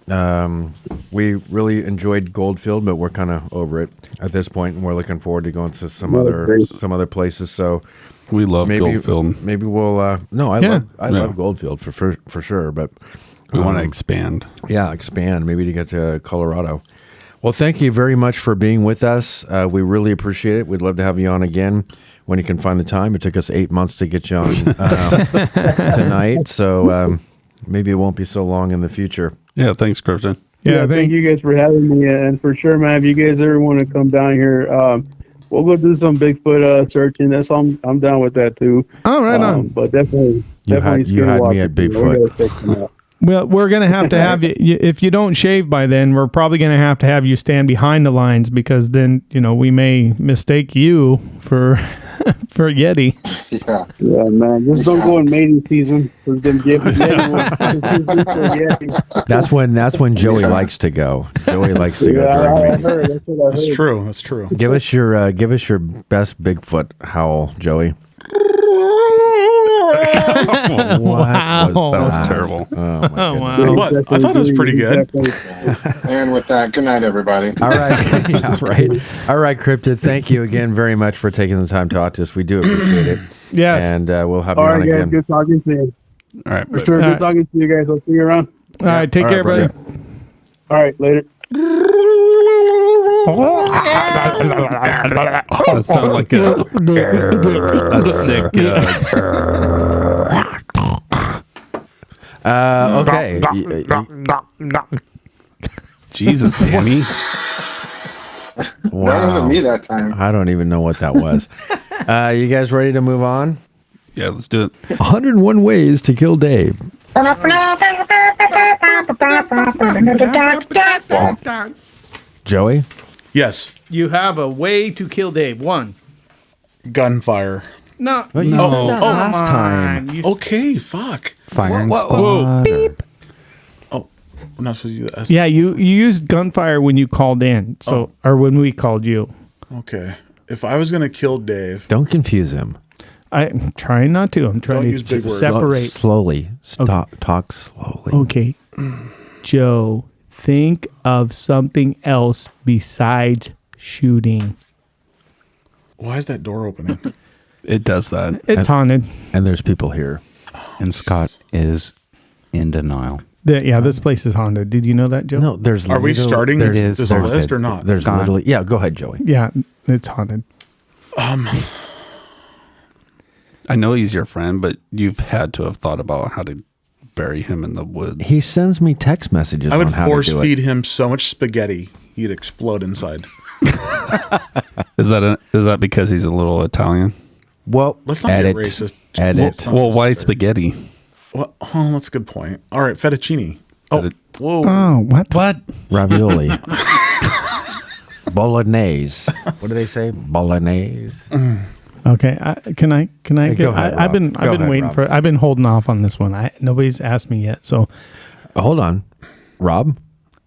[SPEAKER 2] We really enjoyed Goldfield, but we're kind of over it at this point, and we're looking forward to going to some other places. So
[SPEAKER 6] We love
[SPEAKER 2] maybe
[SPEAKER 6] Goldfield.
[SPEAKER 2] maybe we'll. No, I
[SPEAKER 3] Yeah.
[SPEAKER 2] love Goldfield for sure, but
[SPEAKER 6] We want to expand.
[SPEAKER 2] yeah, expand maybe to get to Colorado. Well, thank you very much for being with us. We really appreciate it. We'd love to have you on again when you can find the time. It took us 8 months to get you on tonight, so maybe it won't be so long in the future.
[SPEAKER 6] Yeah, thanks, Cryptid.
[SPEAKER 3] Yeah,
[SPEAKER 8] Thank you guys for having me, and for sure, man. If you guys ever want to come down here, we'll go do some Bigfoot searching. That's I'm down with that too.
[SPEAKER 3] Oh, right on.
[SPEAKER 8] But definitely,
[SPEAKER 2] You had me
[SPEAKER 8] skinwalker,
[SPEAKER 2] at
[SPEAKER 8] we
[SPEAKER 2] Bigfoot.
[SPEAKER 8] gotta check them out.
[SPEAKER 3] Well, we're going to have you, if you don't shave by then, we're probably going to have you stand behind the lines because then, we may mistake you for Yeti.
[SPEAKER 4] Yeah.
[SPEAKER 8] Yeah, man. Just don't go in mating season. It's gonna get
[SPEAKER 2] That's when Joey likes to go. Joey likes to go
[SPEAKER 8] Yeah,
[SPEAKER 2] during
[SPEAKER 8] I
[SPEAKER 2] meeting.
[SPEAKER 8] heard. That's what I
[SPEAKER 7] That's
[SPEAKER 8] heard.
[SPEAKER 7] true. That's true.
[SPEAKER 2] Give us your best Bigfoot howl, Joey.
[SPEAKER 3] Wow.
[SPEAKER 6] That was terrible.
[SPEAKER 2] Oh my goodness.
[SPEAKER 3] Wow.
[SPEAKER 7] What? I thought it was pretty good.
[SPEAKER 4] And with that, good night, everybody.
[SPEAKER 2] All right. Yeah, right. All right, Cryptid. Thank you again very much for taking the time to talk to us. We do appreciate it.
[SPEAKER 3] Yes.
[SPEAKER 2] And we'll have
[SPEAKER 8] All
[SPEAKER 2] you
[SPEAKER 8] right,
[SPEAKER 2] on
[SPEAKER 8] guys.
[SPEAKER 2] again.
[SPEAKER 8] Good talking to you.
[SPEAKER 6] All right.
[SPEAKER 8] For sure.
[SPEAKER 3] All right.
[SPEAKER 8] Good talking to you guys. I'll see you around.
[SPEAKER 3] All right. Take
[SPEAKER 2] All
[SPEAKER 3] care,
[SPEAKER 2] right,
[SPEAKER 3] buddy.
[SPEAKER 2] brother.
[SPEAKER 8] All right. Later.
[SPEAKER 6] That sounds like a sick.
[SPEAKER 2] Okay.
[SPEAKER 6] Jesus, Danny.
[SPEAKER 4] That wasn't me that time.
[SPEAKER 2] I don't even know what that was. You guys ready to move on?
[SPEAKER 6] Yeah, let's do it.
[SPEAKER 2] 101 ways to kill Dave. Joey?
[SPEAKER 7] Yes.
[SPEAKER 3] You have a way to kill Dave. One.
[SPEAKER 7] Gunfire.
[SPEAKER 3] No.
[SPEAKER 2] What you
[SPEAKER 3] no.
[SPEAKER 2] said that
[SPEAKER 3] Come
[SPEAKER 2] last
[SPEAKER 3] on.
[SPEAKER 2] time.
[SPEAKER 3] You-
[SPEAKER 7] Okay, fuck.
[SPEAKER 5] Firing
[SPEAKER 6] Whoa,
[SPEAKER 5] squad. Beep.
[SPEAKER 7] Oh, I'm not supposed to do that.
[SPEAKER 3] Yeah, you used gunfire when you called in, so or when we called you.
[SPEAKER 7] Okay. If I was going to kill Dave,
[SPEAKER 2] Don't confuse him.
[SPEAKER 3] I'm trying not to. I'm trying
[SPEAKER 7] use
[SPEAKER 3] to
[SPEAKER 7] big words.
[SPEAKER 3] separate.
[SPEAKER 2] Slowly. Talk slowly.
[SPEAKER 3] Okay. Joe, think of something else besides shooting.
[SPEAKER 7] why is that door opening?
[SPEAKER 6] It does that.
[SPEAKER 3] It's haunted.
[SPEAKER 2] And there's people here.
[SPEAKER 5] And Scott is in denial.
[SPEAKER 3] This place is haunted. Did you know that, Joe?
[SPEAKER 2] No, there's
[SPEAKER 7] Are we starting
[SPEAKER 5] There is.
[SPEAKER 7] this
[SPEAKER 5] There's-
[SPEAKER 7] list or not?
[SPEAKER 2] There's
[SPEAKER 5] Gone.
[SPEAKER 2] literally. Yeah, go ahead, Joey.
[SPEAKER 3] Yeah, it's haunted.
[SPEAKER 6] I know he's your friend, but you've had to have thought about how to bury him in the woods.
[SPEAKER 2] He sends me text messages
[SPEAKER 7] I would
[SPEAKER 2] on how
[SPEAKER 7] force
[SPEAKER 2] to do
[SPEAKER 7] feed
[SPEAKER 2] it.
[SPEAKER 7] him so much spaghetti he'd explode inside.
[SPEAKER 6] Is that because he's a little Italian?
[SPEAKER 2] Well,
[SPEAKER 7] Let's not
[SPEAKER 2] edit,
[SPEAKER 7] get racist.
[SPEAKER 2] Edit.
[SPEAKER 7] It's not
[SPEAKER 6] Well, white
[SPEAKER 7] necessary.
[SPEAKER 6] spaghetti.
[SPEAKER 7] Well, oh, that's a good point. All right, fettuccine. Oh, whoa.
[SPEAKER 3] Oh, what?
[SPEAKER 6] What?
[SPEAKER 2] Ravioli. Bolognese. What do they say? Bolognese.
[SPEAKER 3] Okay, can I
[SPEAKER 2] Hey,
[SPEAKER 3] get?
[SPEAKER 2] go ahead,
[SPEAKER 3] I've been
[SPEAKER 2] Rob. Go ahead,
[SPEAKER 3] waiting
[SPEAKER 2] Rob.
[SPEAKER 3] for. I've been holding off on this one. Nobody's asked me yet. So
[SPEAKER 2] Hold on. Rob?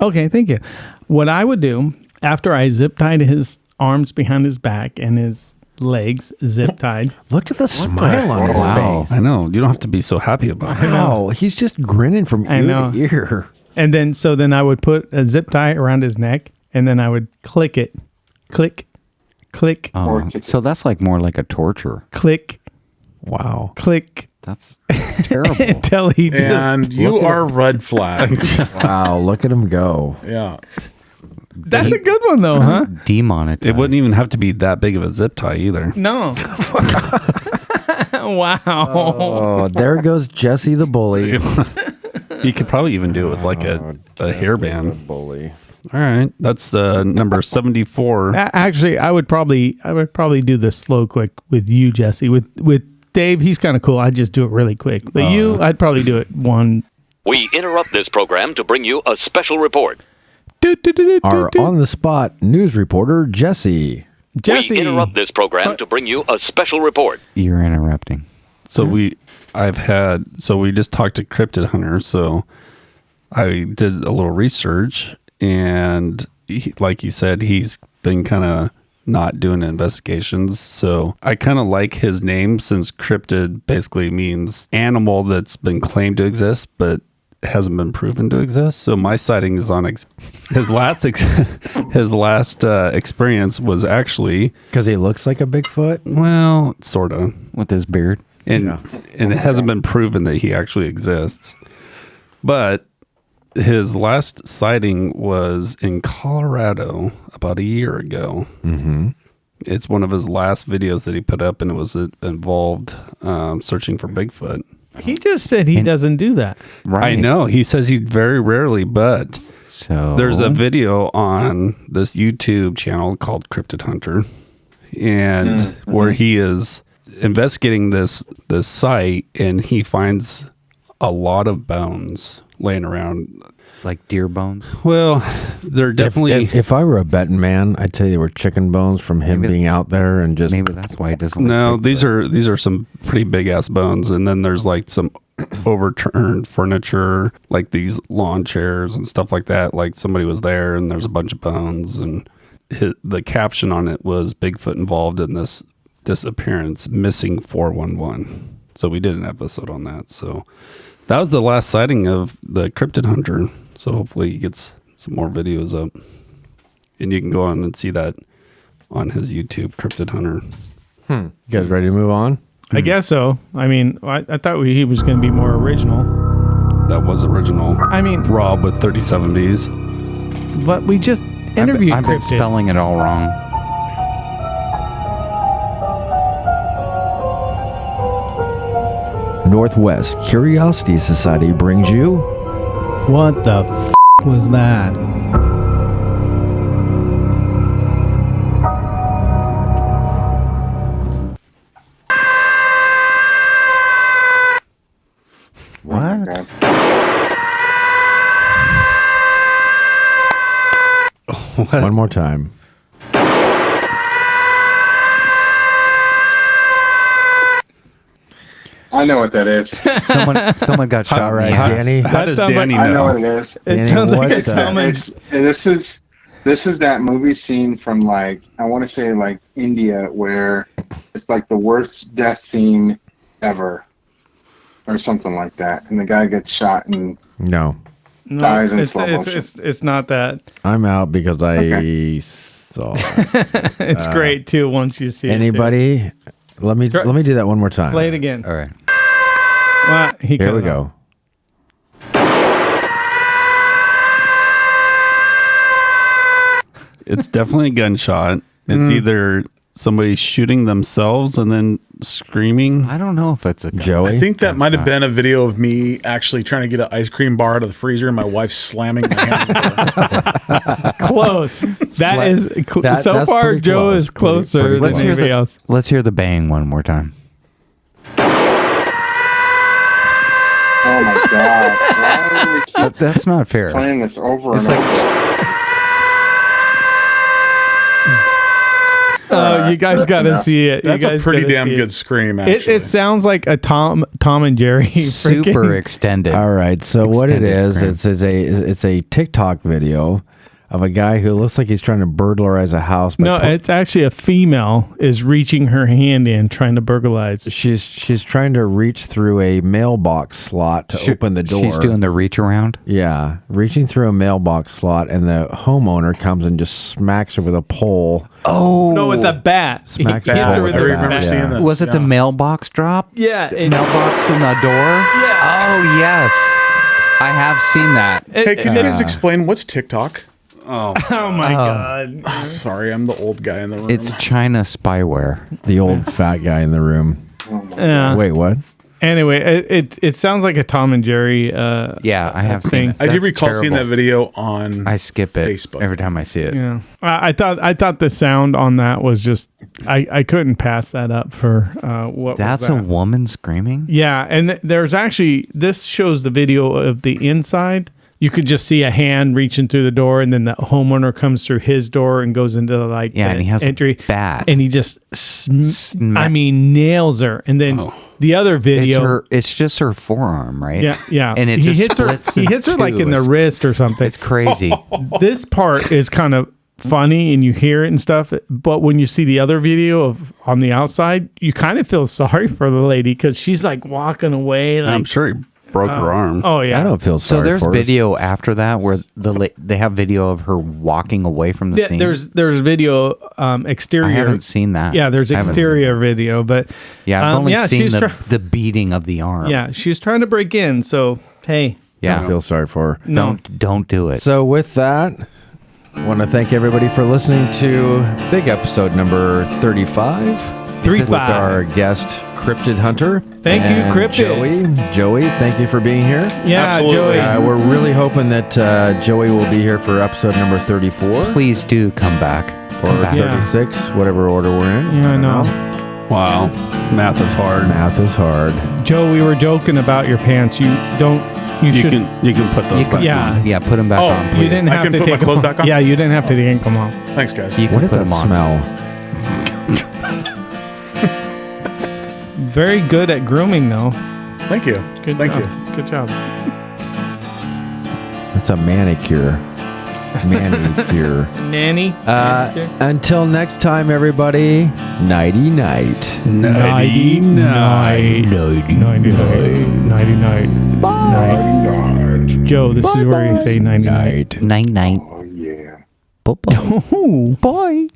[SPEAKER 3] okay, thank you. What I would do after I zip tied his arms behind his back and his legs zip tied.
[SPEAKER 2] Look at the smile on his
[SPEAKER 5] Wow.
[SPEAKER 2] face.
[SPEAKER 6] I know. You don't have to be so happy about it.
[SPEAKER 2] Wow. He's just grinning from
[SPEAKER 3] I
[SPEAKER 2] ear
[SPEAKER 3] know.
[SPEAKER 2] to ear.
[SPEAKER 3] And then I would put a zip tie around his neck, and then I would click it, click, click,
[SPEAKER 5] So that's like more like a torture.
[SPEAKER 3] click,
[SPEAKER 2] Wow.
[SPEAKER 3] click.
[SPEAKER 5] That's terrible.
[SPEAKER 3] Until he just
[SPEAKER 7] And you are red flag.
[SPEAKER 2] Wow, look at him go.
[SPEAKER 7] Yeah.
[SPEAKER 3] That's a good one though, huh?
[SPEAKER 5] Demonetized.
[SPEAKER 6] It wouldn't even have to be that big of a zip tie either.
[SPEAKER 3] No. Wow.
[SPEAKER 2] Oh, there goes Jesse the bully.
[SPEAKER 6] You could probably even do it with like a hairband.
[SPEAKER 2] Bully.
[SPEAKER 6] All right, that's number 74.
[SPEAKER 3] Actually, I would probably do the slow click with you, Jesse. With Dave, he's kind of cool. I'd just do it really quick. But you, I'd probably do it one.
[SPEAKER 9] We interrupt this program to bring you a special report.
[SPEAKER 2] Our on-the-spot news reporter, Jesse.
[SPEAKER 3] Jesse.
[SPEAKER 9] We interrupt this program to bring you a special report.
[SPEAKER 5] You're interrupting.
[SPEAKER 6] So we just talked to Cryptid Hunter. So I did a little research, and like he said, he's been kind of not doing investigations. So I kind of like his name, since cryptid basically means animal that's been claimed to exist, but hasn't been proven to exist. So my sighting is on his last experience was actually
[SPEAKER 2] Because he looks like a Bigfoot?
[SPEAKER 6] well, sort of,
[SPEAKER 5] With his beard.
[SPEAKER 6] and it hasn't been proven that he actually exists. But his last sighting was in Colorado about a year ago. Mm-hmm. It's one of his last videos that he put up, and it was involved searching for Bigfoot.
[SPEAKER 3] He just said he doesn't do that.
[SPEAKER 6] I know. He says he very rarely, but
[SPEAKER 5] So
[SPEAKER 6] there's a video on this YouTube channel called Cryptid Hunter, and where he is investigating this site, and he finds a lot of bones laying around.
[SPEAKER 5] like deer bones.
[SPEAKER 6] Well, they're definitely.
[SPEAKER 2] If I were a betting man, I'd say they were chicken bones from him being out there and just.
[SPEAKER 5] Maybe that's why it doesn't.
[SPEAKER 6] No,
[SPEAKER 5] look big,
[SPEAKER 6] these are some pretty big ass bones, and then there's like some overturned furniture, like these lawn chairs and stuff like that. Like somebody was there, and there's a bunch of bones, and the caption on it was "Bigfoot involved in this disappearance, missing 411." So we did an episode on that. So that was the last sighting of the Cryptid Hunter. So hopefully he gets some more videos up, and you can go on and see that on his YouTube, Cryptid Hunter.
[SPEAKER 2] You guys ready to move on?
[SPEAKER 3] I guess so. I mean, I thought he was going to be more original.
[SPEAKER 6] That was original.
[SPEAKER 3] I mean,
[SPEAKER 6] Rob with 37 Bs.
[SPEAKER 3] but we just interviewed
[SPEAKER 5] I've been
[SPEAKER 3] Cryptid.
[SPEAKER 5] spelling it all wrong.
[SPEAKER 2] Northwest Curiosity Society brings you
[SPEAKER 10] What the f*** was that?
[SPEAKER 5] What?
[SPEAKER 2] one more time.
[SPEAKER 4] I know what that is.
[SPEAKER 5] Someone got shot
[SPEAKER 2] All right,
[SPEAKER 5] in the ass.
[SPEAKER 2] Danny.
[SPEAKER 6] How does
[SPEAKER 3] sounds like-
[SPEAKER 6] Danny
[SPEAKER 4] I know
[SPEAKER 6] know?
[SPEAKER 4] what it is.
[SPEAKER 3] It
[SPEAKER 2] Danny,
[SPEAKER 3] sounds like
[SPEAKER 2] what
[SPEAKER 3] a
[SPEAKER 2] the-
[SPEAKER 3] Tom and
[SPEAKER 4] This is that movie scene from, like, I want to say, like, India, where it's like the worst death scene ever, or something like that, and the guy gets shot and
[SPEAKER 2] No,
[SPEAKER 3] No,
[SPEAKER 4] dies in
[SPEAKER 3] it's,
[SPEAKER 4] slow
[SPEAKER 3] it's,
[SPEAKER 4] motion.
[SPEAKER 3] it's not that.
[SPEAKER 2] I'm out because I
[SPEAKER 4] Okay.
[SPEAKER 2] saw.
[SPEAKER 3] It's great too once you see it.
[SPEAKER 2] Anybody? Let me do that one more time.
[SPEAKER 3] Play it again.
[SPEAKER 5] All right.
[SPEAKER 3] Well, he
[SPEAKER 2] Here
[SPEAKER 3] cut
[SPEAKER 2] we
[SPEAKER 3] it off.
[SPEAKER 2] go.
[SPEAKER 6] It's definitely a gunshot. It's either somebody shooting themselves and then screaming.
[SPEAKER 5] I don't know if it's a
[SPEAKER 2] Joey?
[SPEAKER 7] I think that might have been a video of me actually trying to get an ice cream bar out of the freezer and my wife slamming my hand.
[SPEAKER 3] Close. That is so
[SPEAKER 2] that's
[SPEAKER 3] far.
[SPEAKER 2] pretty
[SPEAKER 3] Joe
[SPEAKER 2] close.
[SPEAKER 3] is closer
[SPEAKER 2] Pretty
[SPEAKER 3] than
[SPEAKER 2] close.
[SPEAKER 3] anybody else.
[SPEAKER 5] Let's hear the bang one more time.
[SPEAKER 4] Oh my god! Why do we keep
[SPEAKER 5] That's not fair.
[SPEAKER 4] playing this over
[SPEAKER 5] It's
[SPEAKER 4] and
[SPEAKER 5] like-
[SPEAKER 4] over?
[SPEAKER 3] Oh, you guys
[SPEAKER 4] That's
[SPEAKER 3] got to
[SPEAKER 4] enough.
[SPEAKER 3] see it. You
[SPEAKER 7] That's a
[SPEAKER 3] guys
[SPEAKER 7] pretty
[SPEAKER 3] gotta
[SPEAKER 7] damn
[SPEAKER 3] see
[SPEAKER 7] good
[SPEAKER 3] it.
[SPEAKER 7] scream, actually.
[SPEAKER 3] It sounds like a Tom and Jerry.
[SPEAKER 5] Super
[SPEAKER 3] freaking-
[SPEAKER 5] extended.
[SPEAKER 2] All right. So what it
[SPEAKER 5] Extended
[SPEAKER 2] is,
[SPEAKER 5] screen.
[SPEAKER 2] it's a TikTok video of a guy who looks like he's trying to burglarize a house.
[SPEAKER 3] No, it's actually a female is reaching her hand in trying to burglarize.
[SPEAKER 2] She's trying to reach through a mailbox slot to open the door.
[SPEAKER 5] She's doing the reach around.
[SPEAKER 2] Yeah, reaching through a mailbox slot, and the homeowner comes and just smacks her with a pole.
[SPEAKER 5] Oh
[SPEAKER 3] no, with a bat.
[SPEAKER 2] Smacks
[SPEAKER 3] He hits
[SPEAKER 2] her
[SPEAKER 3] her
[SPEAKER 2] with
[SPEAKER 3] with
[SPEAKER 2] a
[SPEAKER 3] a
[SPEAKER 2] bat.
[SPEAKER 7] remember seeing that.
[SPEAKER 5] Was it the mailbox drop?
[SPEAKER 3] Yeah,
[SPEAKER 5] Mailbox in the door?
[SPEAKER 3] Yeah.
[SPEAKER 5] Oh, yes. I have seen that.
[SPEAKER 7] Hey, can you guys explain what's TikTok?
[SPEAKER 3] Oh my God.
[SPEAKER 7] Sorry, I'm the old guy in the room.
[SPEAKER 5] It's China spyware.
[SPEAKER 2] The old fat guy in the room.
[SPEAKER 3] Yeah.
[SPEAKER 2] Wait, what?
[SPEAKER 3] Anyway, it sounds like a Tom and Jerry.
[SPEAKER 5] Yeah, I have seen
[SPEAKER 3] thing.
[SPEAKER 5] it.
[SPEAKER 7] I did
[SPEAKER 5] That's
[SPEAKER 7] recall seeing
[SPEAKER 5] terrible.
[SPEAKER 7] that video on
[SPEAKER 5] I skip it
[SPEAKER 7] Facebook.
[SPEAKER 5] every time I see it.
[SPEAKER 3] Yeah, I thought the sound on that was just I couldn't pass that up for what.
[SPEAKER 5] That's
[SPEAKER 3] was
[SPEAKER 5] a
[SPEAKER 3] that?
[SPEAKER 5] woman screaming?
[SPEAKER 3] Yeah, and there's actually this shows the video of the inside. You could just see a hand reaching through the door, and then the homeowner comes through his door and goes into the
[SPEAKER 5] and he has
[SPEAKER 3] entry
[SPEAKER 5] a bat.
[SPEAKER 3] and he just nails her. And then the other video,
[SPEAKER 5] It's just her forearm, right?
[SPEAKER 3] yeah,
[SPEAKER 5] And it
[SPEAKER 3] he
[SPEAKER 5] just
[SPEAKER 3] hits her.
[SPEAKER 5] splits
[SPEAKER 3] He hits her
[SPEAKER 5] in
[SPEAKER 3] like
[SPEAKER 5] two.
[SPEAKER 3] in the
[SPEAKER 5] It's-
[SPEAKER 3] wrist or something.
[SPEAKER 5] It's crazy.
[SPEAKER 3] This part is kind of funny and you hear it and stuff, but when you see the other video of on the outside, you kind of feel sorry for the lady because she's like walking away. Like,
[SPEAKER 6] I'm sure he broke her arm.
[SPEAKER 3] oh yeah,
[SPEAKER 2] I don't feel
[SPEAKER 5] So
[SPEAKER 2] sorry
[SPEAKER 5] there's
[SPEAKER 2] for her.
[SPEAKER 5] video after that where they have video of her walking away from the scene.
[SPEAKER 3] There's video exterior.
[SPEAKER 5] I haven't seen that.
[SPEAKER 3] Yeah, there's
[SPEAKER 5] I haven't
[SPEAKER 3] exterior video, but
[SPEAKER 5] Yeah, I've only seen
[SPEAKER 3] she's
[SPEAKER 5] the beating of the arm.
[SPEAKER 3] yeah, she's trying to break in. So hey,
[SPEAKER 2] I don't feel sorry for her.
[SPEAKER 3] no,
[SPEAKER 5] Don't do it.
[SPEAKER 2] So with that, I want to thank everybody for listening to big episode number 35.
[SPEAKER 3] 35.
[SPEAKER 2] With our guest, Cryptid Hunter.
[SPEAKER 3] Thank you,
[SPEAKER 2] and
[SPEAKER 3] Cryptid.
[SPEAKER 2] Joey, thank you for being here.
[SPEAKER 3] yeah,
[SPEAKER 7] Absolutely.
[SPEAKER 3] Joey.
[SPEAKER 2] We're really hoping that Joey will be here for episode number 34
[SPEAKER 5] Please do come back.
[SPEAKER 2] or
[SPEAKER 5] Come back.
[SPEAKER 3] Yeah.
[SPEAKER 2] 36, whatever order we're in.
[SPEAKER 3] Yeah, I
[SPEAKER 2] don't
[SPEAKER 3] know.
[SPEAKER 6] Wow. Math is hard.
[SPEAKER 2] Math is hard.
[SPEAKER 3] Joe, we were joking about your pants. You
[SPEAKER 6] You
[SPEAKER 3] should.
[SPEAKER 6] can put those back
[SPEAKER 3] yeah.
[SPEAKER 6] on.
[SPEAKER 5] Yeah, put them back
[SPEAKER 7] Oh,
[SPEAKER 5] on, please.
[SPEAKER 3] You didn't
[SPEAKER 7] I
[SPEAKER 3] have
[SPEAKER 7] can
[SPEAKER 3] to
[SPEAKER 7] put my
[SPEAKER 3] take
[SPEAKER 7] clothes
[SPEAKER 3] them
[SPEAKER 7] back on?
[SPEAKER 3] Yeah, you didn't have to take them off.
[SPEAKER 7] Thanks, guys.
[SPEAKER 5] You can
[SPEAKER 2] What does
[SPEAKER 5] put
[SPEAKER 2] that
[SPEAKER 5] them on.
[SPEAKER 2] smell?
[SPEAKER 3] Very good at grooming, though.
[SPEAKER 7] Thank you.
[SPEAKER 3] Good
[SPEAKER 7] Thank
[SPEAKER 3] job.
[SPEAKER 7] you.
[SPEAKER 3] Good job.
[SPEAKER 2] It's a manicure. Manicure.
[SPEAKER 3] Nanny.
[SPEAKER 2] Until next time, everybody, nighty night.
[SPEAKER 3] Nighty night. Nighty night. Night. Joe, this is where you say nighty night.
[SPEAKER 5] Night night.
[SPEAKER 4] Oh yeah.
[SPEAKER 5] Bye-bye.
[SPEAKER 3] Oh.
[SPEAKER 5] Bye.